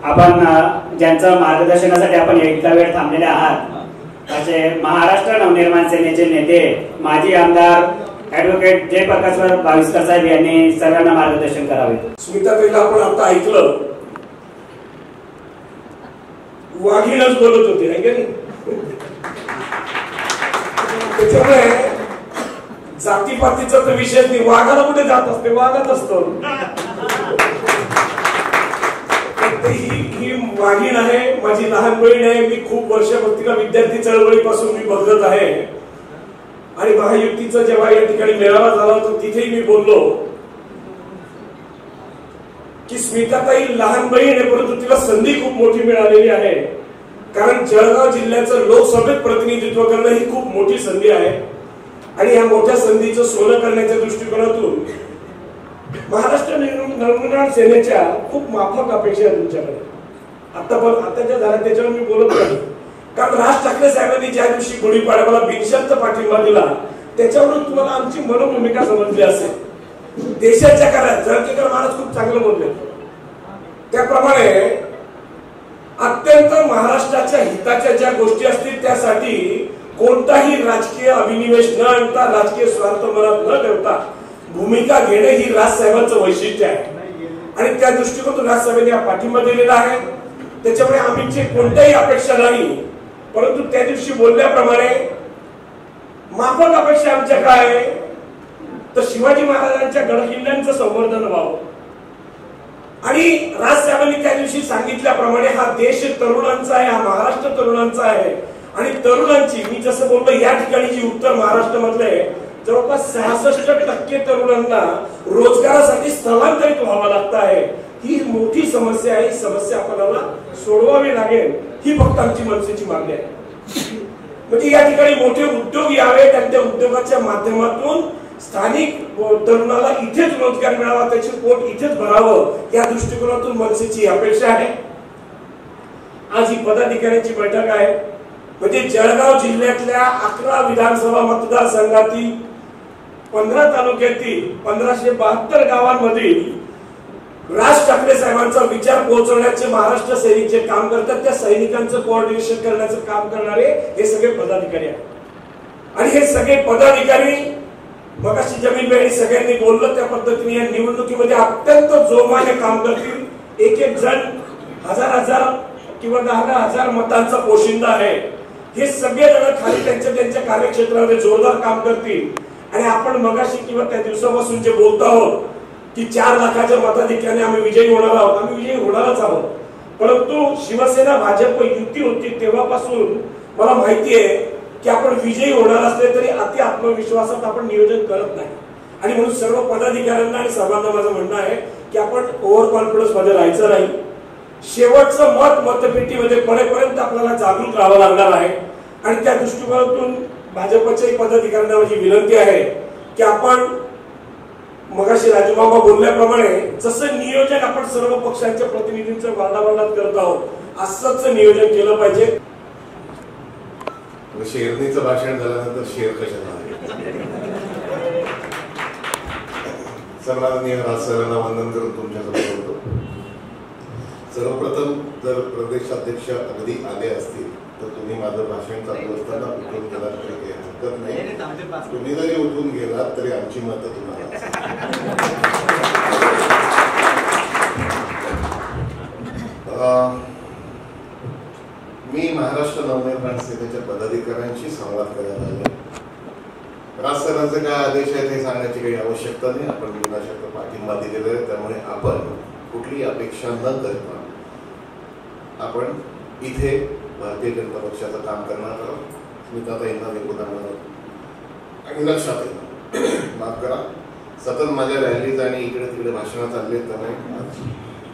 [SPEAKER 3] आपण ज्यांचं मार्गदर्शनासाठी आपण एकदा वेळ थांबलेले आहात असे महाराष्ट्र नवनिर्माण सेनेचे नेते माजी आमदार ऍडव्होकेट जयप्रकाश भाविस्कर साहेब यांनी सर्वांना मार्गदर्शन करावे.
[SPEAKER 8] स्मिताताईला आपण आता ऐकलं, वाघीणच बोलत होते आहे की नाही. त्याच्यामुळे जातीपातीचा तर विषय नाही, वाघाला कुठे जात असते, वाघात असतो. ही वाघीण आहे, माझी लहान बहीण आहे. मी खूप वर्षापासून विद्यार्थी चळवळीपासून मी बघत आहे. आणि महायुतीचा जेव्हा या ठिकाणी मेळावा झाला होता तिथेही मी बोललो की स्मिताताई लहान बहीण आहे, परंतु तिला संधी खूप मोठी मिळालेली आहे. कारण जळगाव जिल्ह्याचं लोकसभेत प्रतिनिधित्व करणं ही खूप मोठी संधी आहे. आणि या मोठ्या संधीचं सोनं करण्याच्या दृष्टिकोनातून महाराष्ट्र नवनिर्माण सेनेच्या खूप माफक अपेक्षा आहे तुमच्याकडे. आताच्या झाल्या त्याच्यावर मी बोलत नाही, कारण राज ठाकरे साहेबांनी ज्या दिवशी गुढीपाडव्याला बिनशर्त पाठिंबा दिला त्याच्यावरून तुम्हाला आमची मनोभूमिका समजली असेल. देशाच्या काळात जळकीकर महाराज खूप चांगलं बोलले, त्याप्रमाणे अत्यंत महाराष्ट्राच्या हिताच्या ज्या गोष्टी असतील त्यासाठी कोणताही राजकीय अभिनिवेश न आणता, राजकीय स्वार्थ मनात न ठेवता भूमिका घेणे ही राजसाहेबांचं वैशिष्ट्य आहे. आणि त्या दृष्टिकोनातून राजसाहेबांनी हा पाठिंबा दिलेला आहे. त्याच्यामुळे आमची कोणत्याही अपेक्षा नाही, परंतु त्या दिवशी बोलल्याप्रमाणे माफक अपेक्षा आमच्या काय तर शिवाजी महाराजांच्या गडकिल्ल्यांचं संवर्धन व्हावं. आणि राजसाहेबांनी त्या दिवशी सांगितल्याप्रमाणे हा देश तरुणांचा आहे, हा महाराष्ट्र तरुणांचा आहे. आणि तरुणांची मी जसं बोललो या ठिकाणी जी उत्तर महाराष्ट्रामधले जवळपास 66% तरुणांना रोजगारासाठी स्थलांतरित व्हावं लागत आहे. ही मोठी समस्या आहे. ही समस्या आपल्याला सोडवावी लागेल, ही फक्त आमची मनसेची मागणी आहे. म्हणजे या ठिकाणी मोठे उद्योग यावेत आणि त्या उद्योगाच्या माध्यमातून स्थानिक तरुणाला इथेच रोजगार मिळावा, त्याचे पोट इथेच भरावं, या दृष्टिकोनातून मनसेची अपेक्षा आहे. आज ही पदाधिकाऱ्यांची बैठक आहे. म्हणजे जळगाव जिल्ह्यातल्या 11 विधानसभा मतदारसंघातील 15 तालुक्यातील 1572 गावांमधील राज ठाकरे साहेबांचा विचार पोहोचवण्याचे महाराष्ट्र सैनिक जे काम करतात त्या सैनिकांचं कोऑर्डिनेशन करण्याचं काम करणारे हे सगळे पदाधिकारी आहेत. आणि हे सगळे पदाधिकारी मगाशी जमीन बेडी सगळ्यांनी बोललं त्या पद्धतीने या निवडणुकीमध्ये अत्यंत जोमाने काम करतील. एक जण 1000 किंवा 10,000 मतांचा पोशिंदा आहे. हे सगळे जण खाली त्यांच्या कार्यक्षेत्रामध्ये जोरदार काम करतील. आणि आपण मगाशी किंवा त्या दिवसापासून जे बोलतो आहोत की 4 लाखाच्या मताधिक्याने आम्ही विजयी होणार आहोत, आम्ही विजयी होणारच आहोत. परंतु शिवसेना भाजप युती होती तेव्हापासून मला माहिती आहे की आपण विजयी होणार असले तरी अति आत्मविश्वासात आपण नियोजन करत नाही. आणि म्हणून सर्व पदाधिकाऱ्यांना आणि सर्वांना माझं म्हणणं आहे की आपण ओव्हर कॉन्फिडन्स मध्ये राहायचं नाही. शेवटचं मतपेटीमध्ये पडेपर्यंत आपल्याला जागरूक राहावं लागणार आहे. आणि त्या दृष्टिकोनातून भाजपच्याही पदाधिकाऱ्यांना माझी विनंती आहे की आपण मगाशी राजूबाबा बोलल्याप्रमाणे जसं नियोजन आपण सर्व पक्षांच्या प्रतिनिधींचं वादावादात करत आहोत असंच नियोजन केलं पाहिजे.
[SPEAKER 9] शेरणीचं भाषण झाल्यानंतर शेर कशाला सर्वांनी राजसाहेबांना वंदन करून तुमच्याकडे बोलतो. सर्वप्रथम जर प्रदेशाध्यक्ष अगदी आले असतील तर तुम्ही माझं भाषण चालू असताना उठून गेलात तरी काही हरकत नाही. तुम्ही जरी उठून गेलात तरी आमची मतं तुम्हाला. मी महाराष्ट्र नवनिर्माण सेनेच्या पदाधिकाऱ्यांशी संवाद करायला आलो. राजसाहेबांचे काय आदेश आहेत हे सांगण्याची काही आवश्यकता नाही. आपण विनाशक्त पाठिंबा दिलेला आहे. त्यामुळे आपण कुठली अपेक्षा न करता आपण इथे भारतीय जनता पक्षाचं काम करणार आहोत. स्मिताताईंना देखील आणि लक्षात येईल, माफ करा, सतत माझ्या रॅलीज आणि इकडे तिकडे भाषणं चालली, त्यामुळे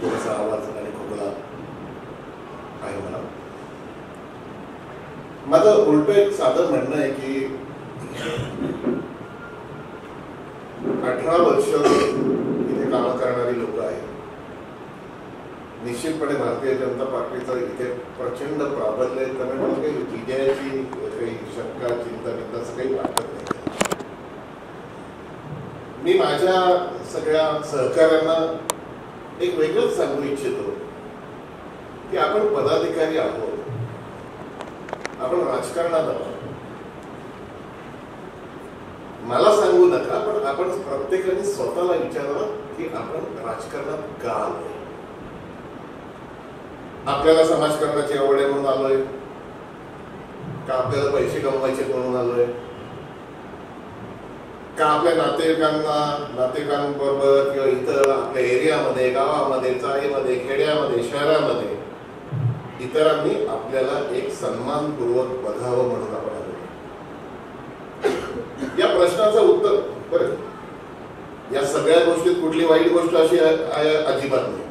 [SPEAKER 9] थोडासा आवाज आणि खोकला आहे मला. माझं उलट एक साधं म्हणणं आहे की 18 वर्ष इथे काम करणारी लोक आहेत. निश्चितपणे भारतीय जनता पार्टीचं इथे प्रचंड प्राबल्य आहे. त्यामुळे मला काही विजयाची काही शंका चिंता असं काही वाटत नाही. मी माझ्या सगळ्या सहकाऱ्यांना एक वेगळंच सांगू इच्छितो की आपण पदाधिकारी आहोत, आपण राजकारणात आहोत. मला सांगू नका, पण आपण प्रत्येकाने स्वतःला विचारावं की आपण राजकारणात का आलोय. आपल्याला समाजकारणाची आवड आहे म्हणून आलोय का आपल्याला पैसे कमवायचे म्हणून आलोय का आपल्या नातेवाईकांबरोबर किंवा इतर आपल्या एरियामध्ये, गावामध्ये, चाळीमध्ये, खेड्यामध्ये, शहरामध्ये इतरांनी आपल्याला एक सन्मानपूर्वक बघावं म्हणून आपण आलो. या प्रश्नाचं उत्तर बरं, या सगळ्या गोष्टीत कुठली वाईट गोष्ट अशी अजिबात नाही.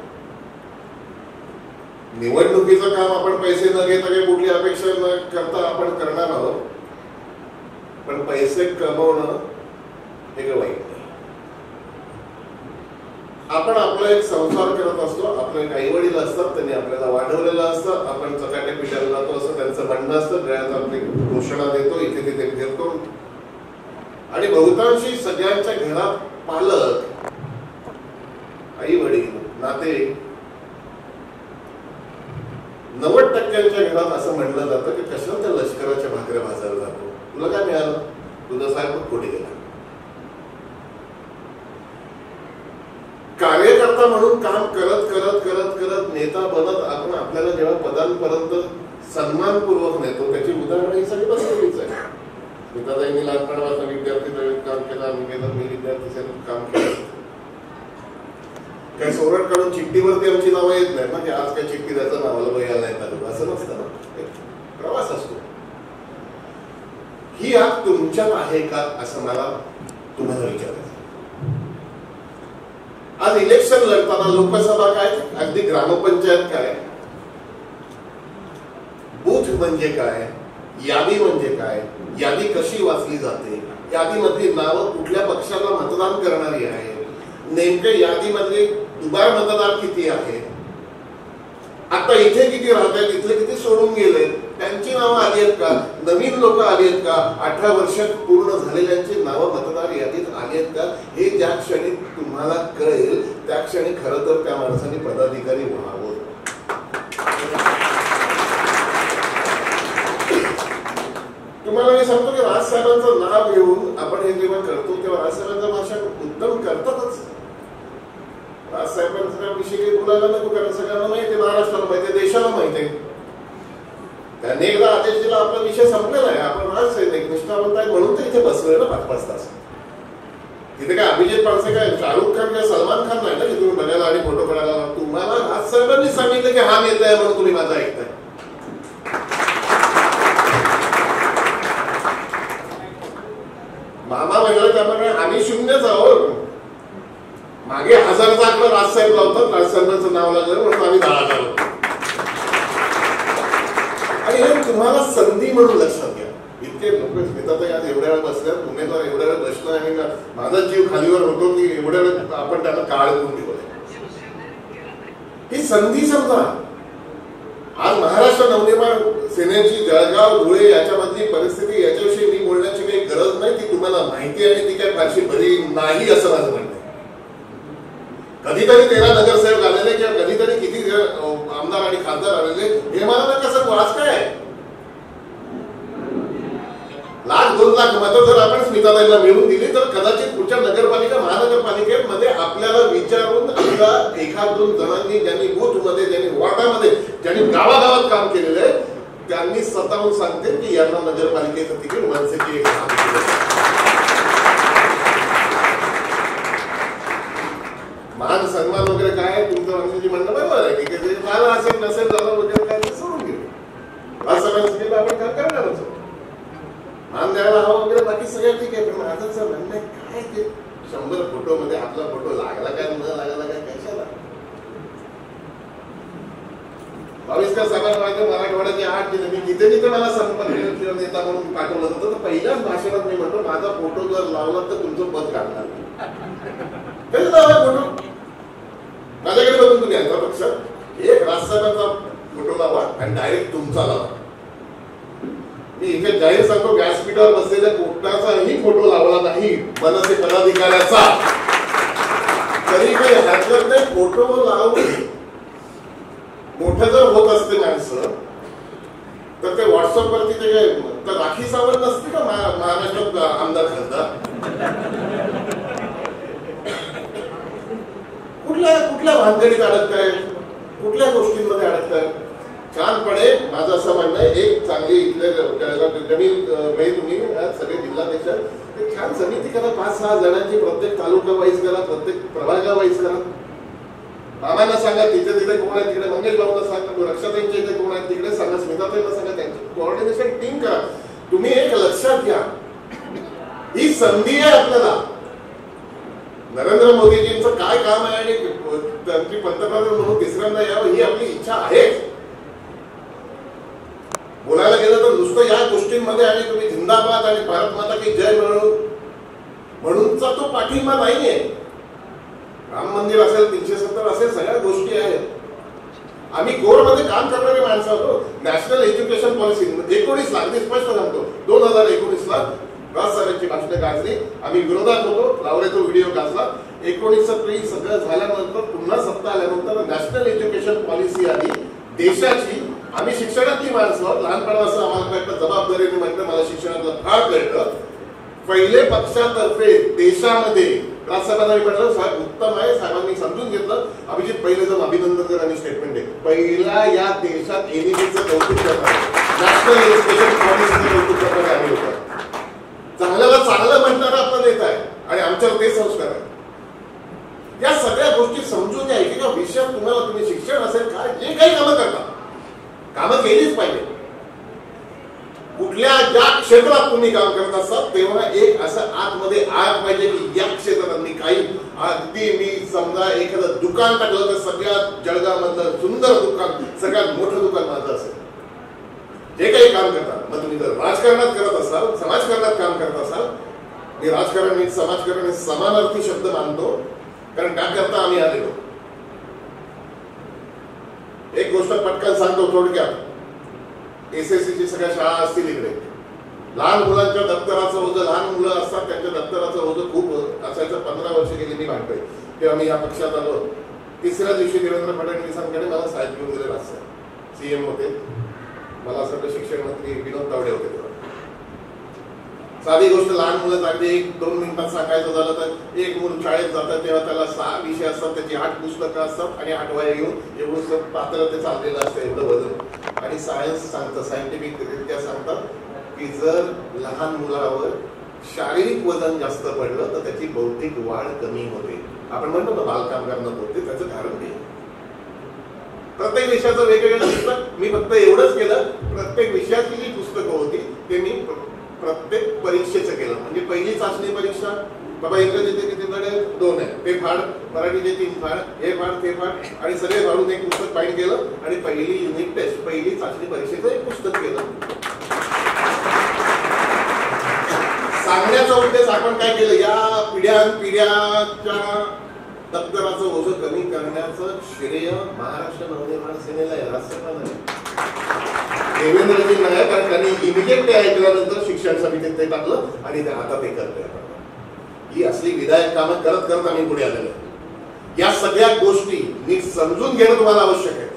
[SPEAKER 9] निवडणुकीचं काम आपण पैसे न घेता काही कुठली अपेक्षा न करता आपण करणार आहोत, पण पैसे कमवणं हे काही वाईट नाही. आपण आपला एक संसार करत असतो, आपले एक आई वडील असतात, त्यांनी आपल्याला वाढवलेलं असतं, आपण चकाट्या पिठाला जातो असं त्यांचं म्हणणं असतं, गळ्यात आपली घोषणा देतो, इथे तिथे फिरतो. आणि बहुतांशी सगळ्यांच्या घरात पालक, आई वडील, नाते 90% घरात असं म्हणलं जातं की कशाला त्या लष्कराच्या भाकऱ्या भाजायला जातो, तुला काय मिळालं, तुझा साहेब खोटी गेला. कार्यकर्ता म्हणून काम करत करत करत करत नेता बनत आपण आपल्याला जेव्हा पदांपर्यंत सन्मानपूर्वक नेतो, त्याची उदाहरणं ही सगळी बसलेलीच आहे. स्मिताताईंनी लहानपणापासून विद्यार्थी काम केलं, मी विद्यार्थी सेनेत काम केलं. काय सोरट काढून चिठ्ठीवरती आमची नावं येत नाही ना की आज काय चिठ्ठी द्यायचं नावाला बघायला नाही का, असं नसतं ना. प्रवास असतो. ही आग तुमच्यात आहे का असं मला तुम्हाला विचारायचं. आज इलेक्शन लढताना लोकसभा काय, अगदी ग्रामपंचायत काय, बूथ म्हणजे काय, यादी म्हणजे काय, यादी कशी वाचली जाते, यादीमधली नावं कुठल्या पक्षाला मतदान करणारी आहे, नेमके यादीमधले दुबार मतदार किती आहेत, आता इथे किती राहत आहेत, इथले किती सोडून गेले, त्यांची नावं आली आहेत का, नवीन लोक आली आहेत का, 18 वर्षात पूर्ण झालेल्यांची नावं मतदार यादीत आली आहेत का, हे ज्या क्षणी तुम्हाला कळेल त्या क्षणी खरं तर त्या माणसाने पदाधिकारी व्हावं. तुम्हाला मी सांगतो की राजसाहेबांचं नाव घेऊन आपण हे जेव्हा करतो तेव्हा राजसाहेबांचं भाषण उत्तम करतातच. राजसाहेबांच्या विषयी काही बोलायला नको, कारण सगळ्यांना माहिती आहे, महाराष्ट्राला माहिती आहे, देशाला माहिती आहे. त्यांनी एकदा आदेश दिला, आपला विषय संपलेला आहे, आपण राजसैनिक निष्ठावंत आहे म्हणून तर इथे बसलोय ना 5-5 तास. तिथे काय अभिजित पानसे काय शाहरुख खान किंवा सलमान खान नाही ना की तुम्ही बघायला आणि फोटो काढायला. तुम्हाला राजसाहेबांनी सांगितलं की हा नेता आहे म्हणून तुम्ही माझा ऐकताय. मामा म्हणलं त्यामुळे आम्ही 0च आहोत. मागे 1000चा आकडा राजसाहेब लावतात, राजसाहेबांचं नाव लागलं म्हणून आम्ही 10,000 होतो. आणि हे तुम्हाला संधी म्हणून लक्षात घ्या. इतके लोक स्मिताताई आज एवढ्या वेळ बसल्यात, उमेदवार एवढ्या वेळ बसला आणि माझा जीव खालीवर होतो की एवढ्या वेळ आपण त्यांना काळ करून दिलं. ही संधी समजा. आज महाराष्ट्र नवनिर्माण सेनेची जळगाव धुळे याच्यामधली परिस्थिती याच्याविषयी मी बोलण्याची काही गरज नाही, ती तुम्हाला माहिती आहे. ती काय फारशी बरी नाही असं माझं म्हणणं आहे. कधीतरी 13 नगरसेवक आलेले किंवा कधीतरी किती आमदार आणि खासदार आलेले हे मला कसं आज काय 1,00,000-2 लाख मतं जर आपण स्मिताताईला मिळवून दिली तर कदाचित पुढच्या नगरपालिका महानगरपालिकेमध्ये आपल्याला विचारून आपला 1-2 जणांनी ज्यांनी बूथमध्ये, ज्यांनी वॉर्डामध्ये, ज्यांनी गावागावात काम केलेलं आहे त्यांनी स्वतःहून सांगते की यांना नगरपालिकेचं तिकीट मनसेची मान सन्मान वगैरे काय तुमचं मनसेची म्हणणं बरोबर आहे की ते झालं असेल नसेल झालं वगैरे काय सोडून घेऊ. असं सगळ्यांचं आपण काय करणारच मान द्यायला हवा वगैरे बाकी सगळं ठीक आहे. पण माझं असं म्हणणं काय ते 100 फोटो मध्ये आपला फोटो लागला काय न लागला काय कशाला 22 का सभा मराठवाड्याचे 8 जिल्हे मी जिथे जिथे मला संपर्क किंवा नेता म्हणून पाठवलं होतं तर पहिल्याच भाषणात मी म्हणतो माझा फोटो जर लावला तर तुमचं पद काढणार. कधी लावा फोटो माझ्याकडे बघून तुम्ही यांचा पक्ष एक राजसाहेबांचा फोटो लावा आणि डायरेक्ट तुमचा लावा. मी इथे जाहीर सांगतो व्यासपीठावर बसलेल्या कोर्टाचाही फोटो लावला नाही मनसे पदाधिकाऱ्याचा. तरी काही हरकत नाही. फोटो लावून मोठं जर होत असते माणसं तर ते व्हॉट्सअप वरती ते तर राखी सावंत नसते का महाराष्ट्रात आमदार खासदार कुठल्या भानगडीत अडकताय, कुठल्या गोष्टींमध्ये अडकताय. छानपणे माझं असं म्हणणं आहे एक चांगली इथले तुम्ही सगळे जिल्हाध्यक्ष छान समिती करा 5-6 जणांची प्रत्येक तालुका वाईज करा, प्रत्येक प्रभागा वाईज करा. आम्हाला सांगा तिथे तिथे कोण आहे, तिकडे मंगेश भाऊला सांगा, रक्षाताईंच्या इथे कोण आहे तिकडे सांगा, स्मिताताईला सांगा. त्यांची कोऑर्डिनेशन टीम करा. तुम्ही एक लक्षात घ्या ही संधी आहे आपल्याला. नरेंद्र मोदीजींचं काय काम आहे आणि त्यांची पंतप्रधान म्हणून तिसऱ्यांदा यावं ही आपली इच्छा आहे. बोलायला गेलं तर नुसतं या गोष्टींमध्ये आणि तुम्ही जिंदाबाद आणि भारत माता की जय म्हणूनचा तो पाठिंबा नाहीये. राम मंदिर असेल 370 असेल सगळ्या गोष्टी आहेत. आम्ही कोरमध्ये काम करणारे माणसं होतो. नॅशनल एज्युकेशन पॉलिसी 19ला अगदी स्पष्ट सांगतो 2019ला राजसाहेबांची भाषणे गाजली. आम्ही विरोधात होतो, लावले तो व्हिडिओ गाजला. 19 सगळं झाल्यानंतर पुन्हा सत्ता आल्यानंतर नॅशनल एज्युकेशन पॉलिसी आली देशाची. आम्ही शिक्षणातली माणसं लहानपणापासून आम्हाला कळतं जबाबदारीने म्हटलं मला शिक्षणातलं फार कळतं. पहिले पक्षातर्फे देशामध्ये राजसाहेबांना म्हटलं साहेब उत्तम आहे साहेबांनी समजून घेतलं. अभिजित पहिले जाऊन अभिनंदन कर आणि स्टेटमेंट आहे. पहिला या देशात एनईपीचं कौतुक करणार नॅशनल एज्युकेशन पॉलिसीचं कौतुक करणारे आम्ही होतो. चांगल्याला चांगलं म्हणणारा आपला नेता आहे आणि आमच्यावर ते संस्कार आहे. या सगळ्या गोष्टी समजून घ्या की विषयात तुम्हाला तुम्ही शिक्षण असेल काय जे काही कामं करता कामं केलीच पाहिजे. कुठल्या ज्या क्षेत्रात तुम्ही काम करत असाल तेव्हा एक असं आतमध्ये आग पाहिजे की या क्षेत्रात मी काही अगदी मी समजा एखादं दुकान टाकलं तर सगळ्यात जळगाव मधलं सुंदर दुकान सगळ्यात मोठं दुकान माझं असेल. जे काही काम करतात मग तुम्ही जर राजकारणात करत असाल समाजकारणात काम करत असाल. मी राजकारण आणि समाजकारण समानार्थी शब्द मानतो कारण त्याकरता आम्ही आलेलो. एक गोष्ट पटकन सांगतो थोडक्यात. एसएससीची सगळ्या शाळा असतील इकडे लहान मुलांच्या दप्तराचं ओझं लहान मुलं असतात त्यांच्या दप्तराचं ओझं खूप असायचं. 15 वर्ष गेली मी वाटतोय तेव्हा मी या पक्षात आलो. 3ऱ्या दिवशी देवेंद्र फडणवीसांकडे मला साहेब घेऊन गेले. राजसाहेब सीएम होते. मला असं वाटतं शिक्षण मंत्री विनोद तावडे होते तेव्हा. साधी गोष्ट लहान मुलं अगदी 1-2 मिनिटात सांगायचं झालं तर एक मुलं शाळेत जातात तेव्हा त्याला 6 विषय असतात त्याची 8 पुस्तकं असतात आणि 8 वह्या घेऊन एवढं पात्र ते चाललेलं असतं एवढं वजन. आणि सायन्स सांगतं सायंटिफिक रित्या सांगतात की जर लहान मुलावर शारीरिक वजन जास्त पडलं तर त्याची बौद्धिक वाढ कमी होते. आपण म्हणतो ना बालकाम करणं होते त्याचं कारण ते. प्रत्येक विषयाचं वेगवेगळं पुस्तक मी फक्त एवढंच केलं प्रत्येक विषयाची जी पुस्तकं होती ते मी प्रत्येक परीक्षेचं केलं. म्हणजे पहिली चाचणी परीक्षा बाबा इंग्रजीचे किती धडे 2 आहे ते फाड मराठीचे 3 फाड हे फाड ते फाड आणि सगळे फाडून एक पुस्तक फाईन केलं आणि पहिली युनिट टेस्ट पहिली चाचणी परीक्षेचं एक पुस्तक केलं. सांगण्याचा उद्देश आपण काय केलं, या पिढ्याच्या दप्तराचं ओझं कमी करण्याचं श्रेय महाराष्ट्र नवनिर्माण सेनेला आहे, राष्ट्रपती नाही, देवेंद्रजी नाही. कारण त्यांनी इमिजिएटली ऐकल्यानंतर शिक्षण समितीत ते टाकलं आणि आता ते करतोय. ही असली विधायक कामं करत करत आम्ही पुढे आलेलो. या सगळ्या गोष्टी नीट समजून घेणं तुम्हाला आवश्यक आहे.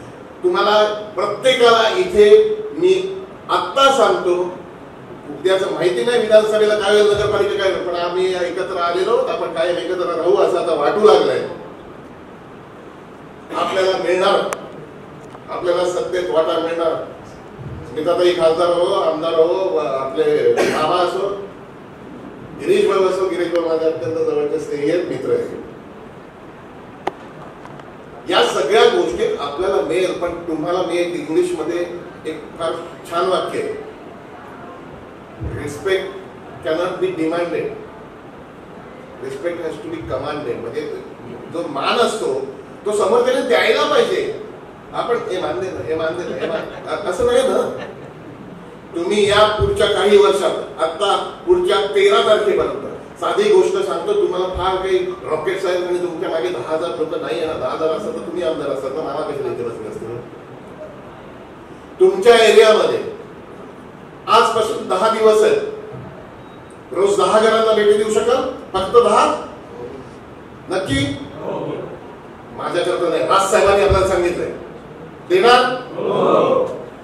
[SPEAKER 9] तुम्हाला प्रत्येकाला इथे मी आत्ता सांगतो, उद्याचं माहिती नाही विधानसभेला काय होईल, नगरपालिका काय, पण आम्ही एकत्र आलेलो, आपण काय एकत्र राहू असं आता वाटू लागलंय. आपल्याला मिळणार, आपल्याला सत्तेत वाटा मिळणार. स्मिताताई खासदार हो, आमदार हो, आपले मामा असो, गिरीश भाऊ असो, गिरीश भाऊ माझे अत्यंत जवळचे स्नेही आहेत, मित्र आहेत. या सगळ्या गोष्टी आपल्याला मिळेल. पण तुम्हाला मी एक इंग्लिश मध्ये एक फार छान वाक्य आहे, respect cannot be demanded, respect has to be commanded. म्हणजे जो मान असतो तो समोरच्याने द्यायला पाहिजे. आपण हे मान देणं, हे मान देणं, हे मान असं नाही ना. तुम्ही या पुढच्या काही वर्षात, आता पुढच्या 13 तारखेपर्यंत, साधी गोष्ट सांगतो तुम्हाला, फार काही रॉकेट सायन्स आणि तुमच्या मागे 10,000 लोक नाही येणार. 10,000 असतात तर तुम्ही आमदार असतात ना, नावा कशाला इथे बसले असते. तुमच्या एरियामध्ये आजपासून 10 दिवस आहेत, रोज 10 घरांना भेटी देऊ शकाल? फक्त 10? नक्की? माझ्याकरता नाही, राजसाहेबांनी आपल्याला सांगितलंय. देणार?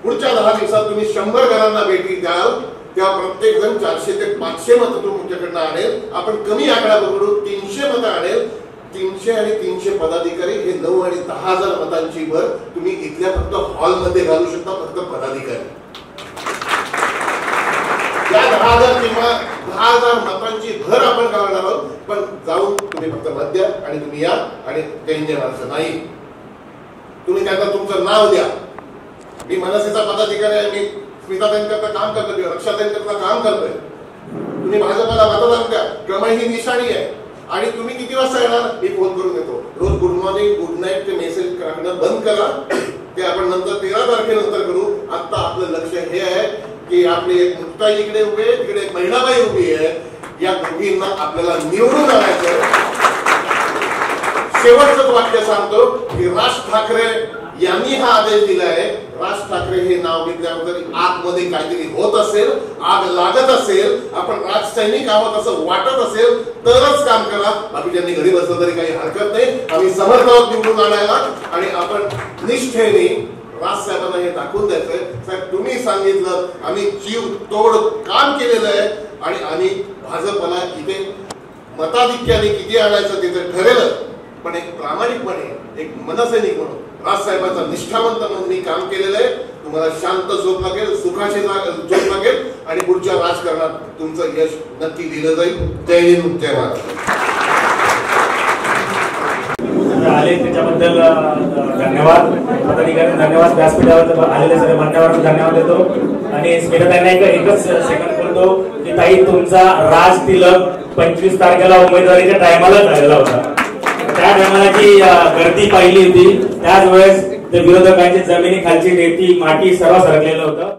[SPEAKER 9] पुढच्या 10 दिवसात तुम्ही 100 घरांना भेटी द्याल, तेव्हा प्रत्येक जण 400 ते 500 मतं तुमच्याकडनं आणेल. आपण कमी आकडा पकडू, 300 मतं आणेल. 300 आणि 300 पदाधिकारी, हे 9 आणि 10,000 मतांची भर तुम्ही इथल्या फक्त हॉलमध्ये घालू शकता, फक्त पदाधिकारी. त्या 10,000 किंवा 10,000 मतांची भर आपण करणार आहोत. पण जाऊन तुम्ही फक्त मत द्या आणि तुम्ही या आणि टेन्शन असं नाही. तुम्ही त्यांना तुमचं नाव द्या. मी मनसेचा पदाधिकारी आहे, मी स्मिताताईंकरता काम करतोय, रक्षाताईंकरता काम करतोय. तुम्ही भाजपला मतदान द्या. क्रमांक ही निशाणी आहे. आणि तुम्ही किती वाजता येणार, मी फोन करून येतो. रोज गुड मॉर्निंग, गुड नाईट ते मेसेज टाकणं बंद करा. ते आपण नंतर 13 तारखेनंतर करू. आता आपलं लक्ष हे आहे की आपली एक मुक्ताई इकडे उभी आहे, तिकडे एक महिलाबाई उभी आहे. या दोघींना आपल्याला निवडून आणायचं. शेवटचं वाक्य सांगतो की राज ठाकरे यांनी हा आदेश दिलाय. राज ठाकरे हे नाव घेतल्यानंतर आतमध्ये काहीतरी होत असेल, आग लागत असेल, आपण राजसैनिक आहोत असं वाटत असेल तरच काम करा. बाकीच्यांनी घरी बसलं तरी काही हरकत नाही. आम्ही समर्थ आहोत निवडून आणायला. आणि आपण निष्ठेने राजसाहेबांना हे दाखवून द्यायचंय, साहेब तुम्ही सांगितलं, आम्ही जीव तोड काम केलेलं आहे आणि आम्ही भाजपला इथे मताधिक्याने किती आणायचं ते तर ठरेल. पण एक प्रामाणिकपणे, एक मनसैनिक म्हणून, राजसाहेबांचा निष्ठावंत म्हणून मी काम केलेलं आहे. तुम्हाला शांत झोप लागेल, सुखाची झोप लागेल आणि पुढच्या राजकारणात तुमचं यश नक्की दिलं जाईल. जय हिंद, जय महाराष्ट्र.
[SPEAKER 3] आले त्याच्याबद्दल धन्यवाद. पदाधिकारी धन्यवाद. व्यासपीठावर आलेले सर्व मान्यवरांना धन्यवाद देतो. आणि स्मिताताईंना एकच सेकंड बोलतो की ताई, तुमचा राज तिलक 25 तारखेला उमेदवारीच्या टायमाला झालेला होता. त्या टायमाला जी गर्दी पाहिली होती, त्याच वेळेस विरोधकांची जमिनी खालची रेती माती सर्व सरकलेलं होतं.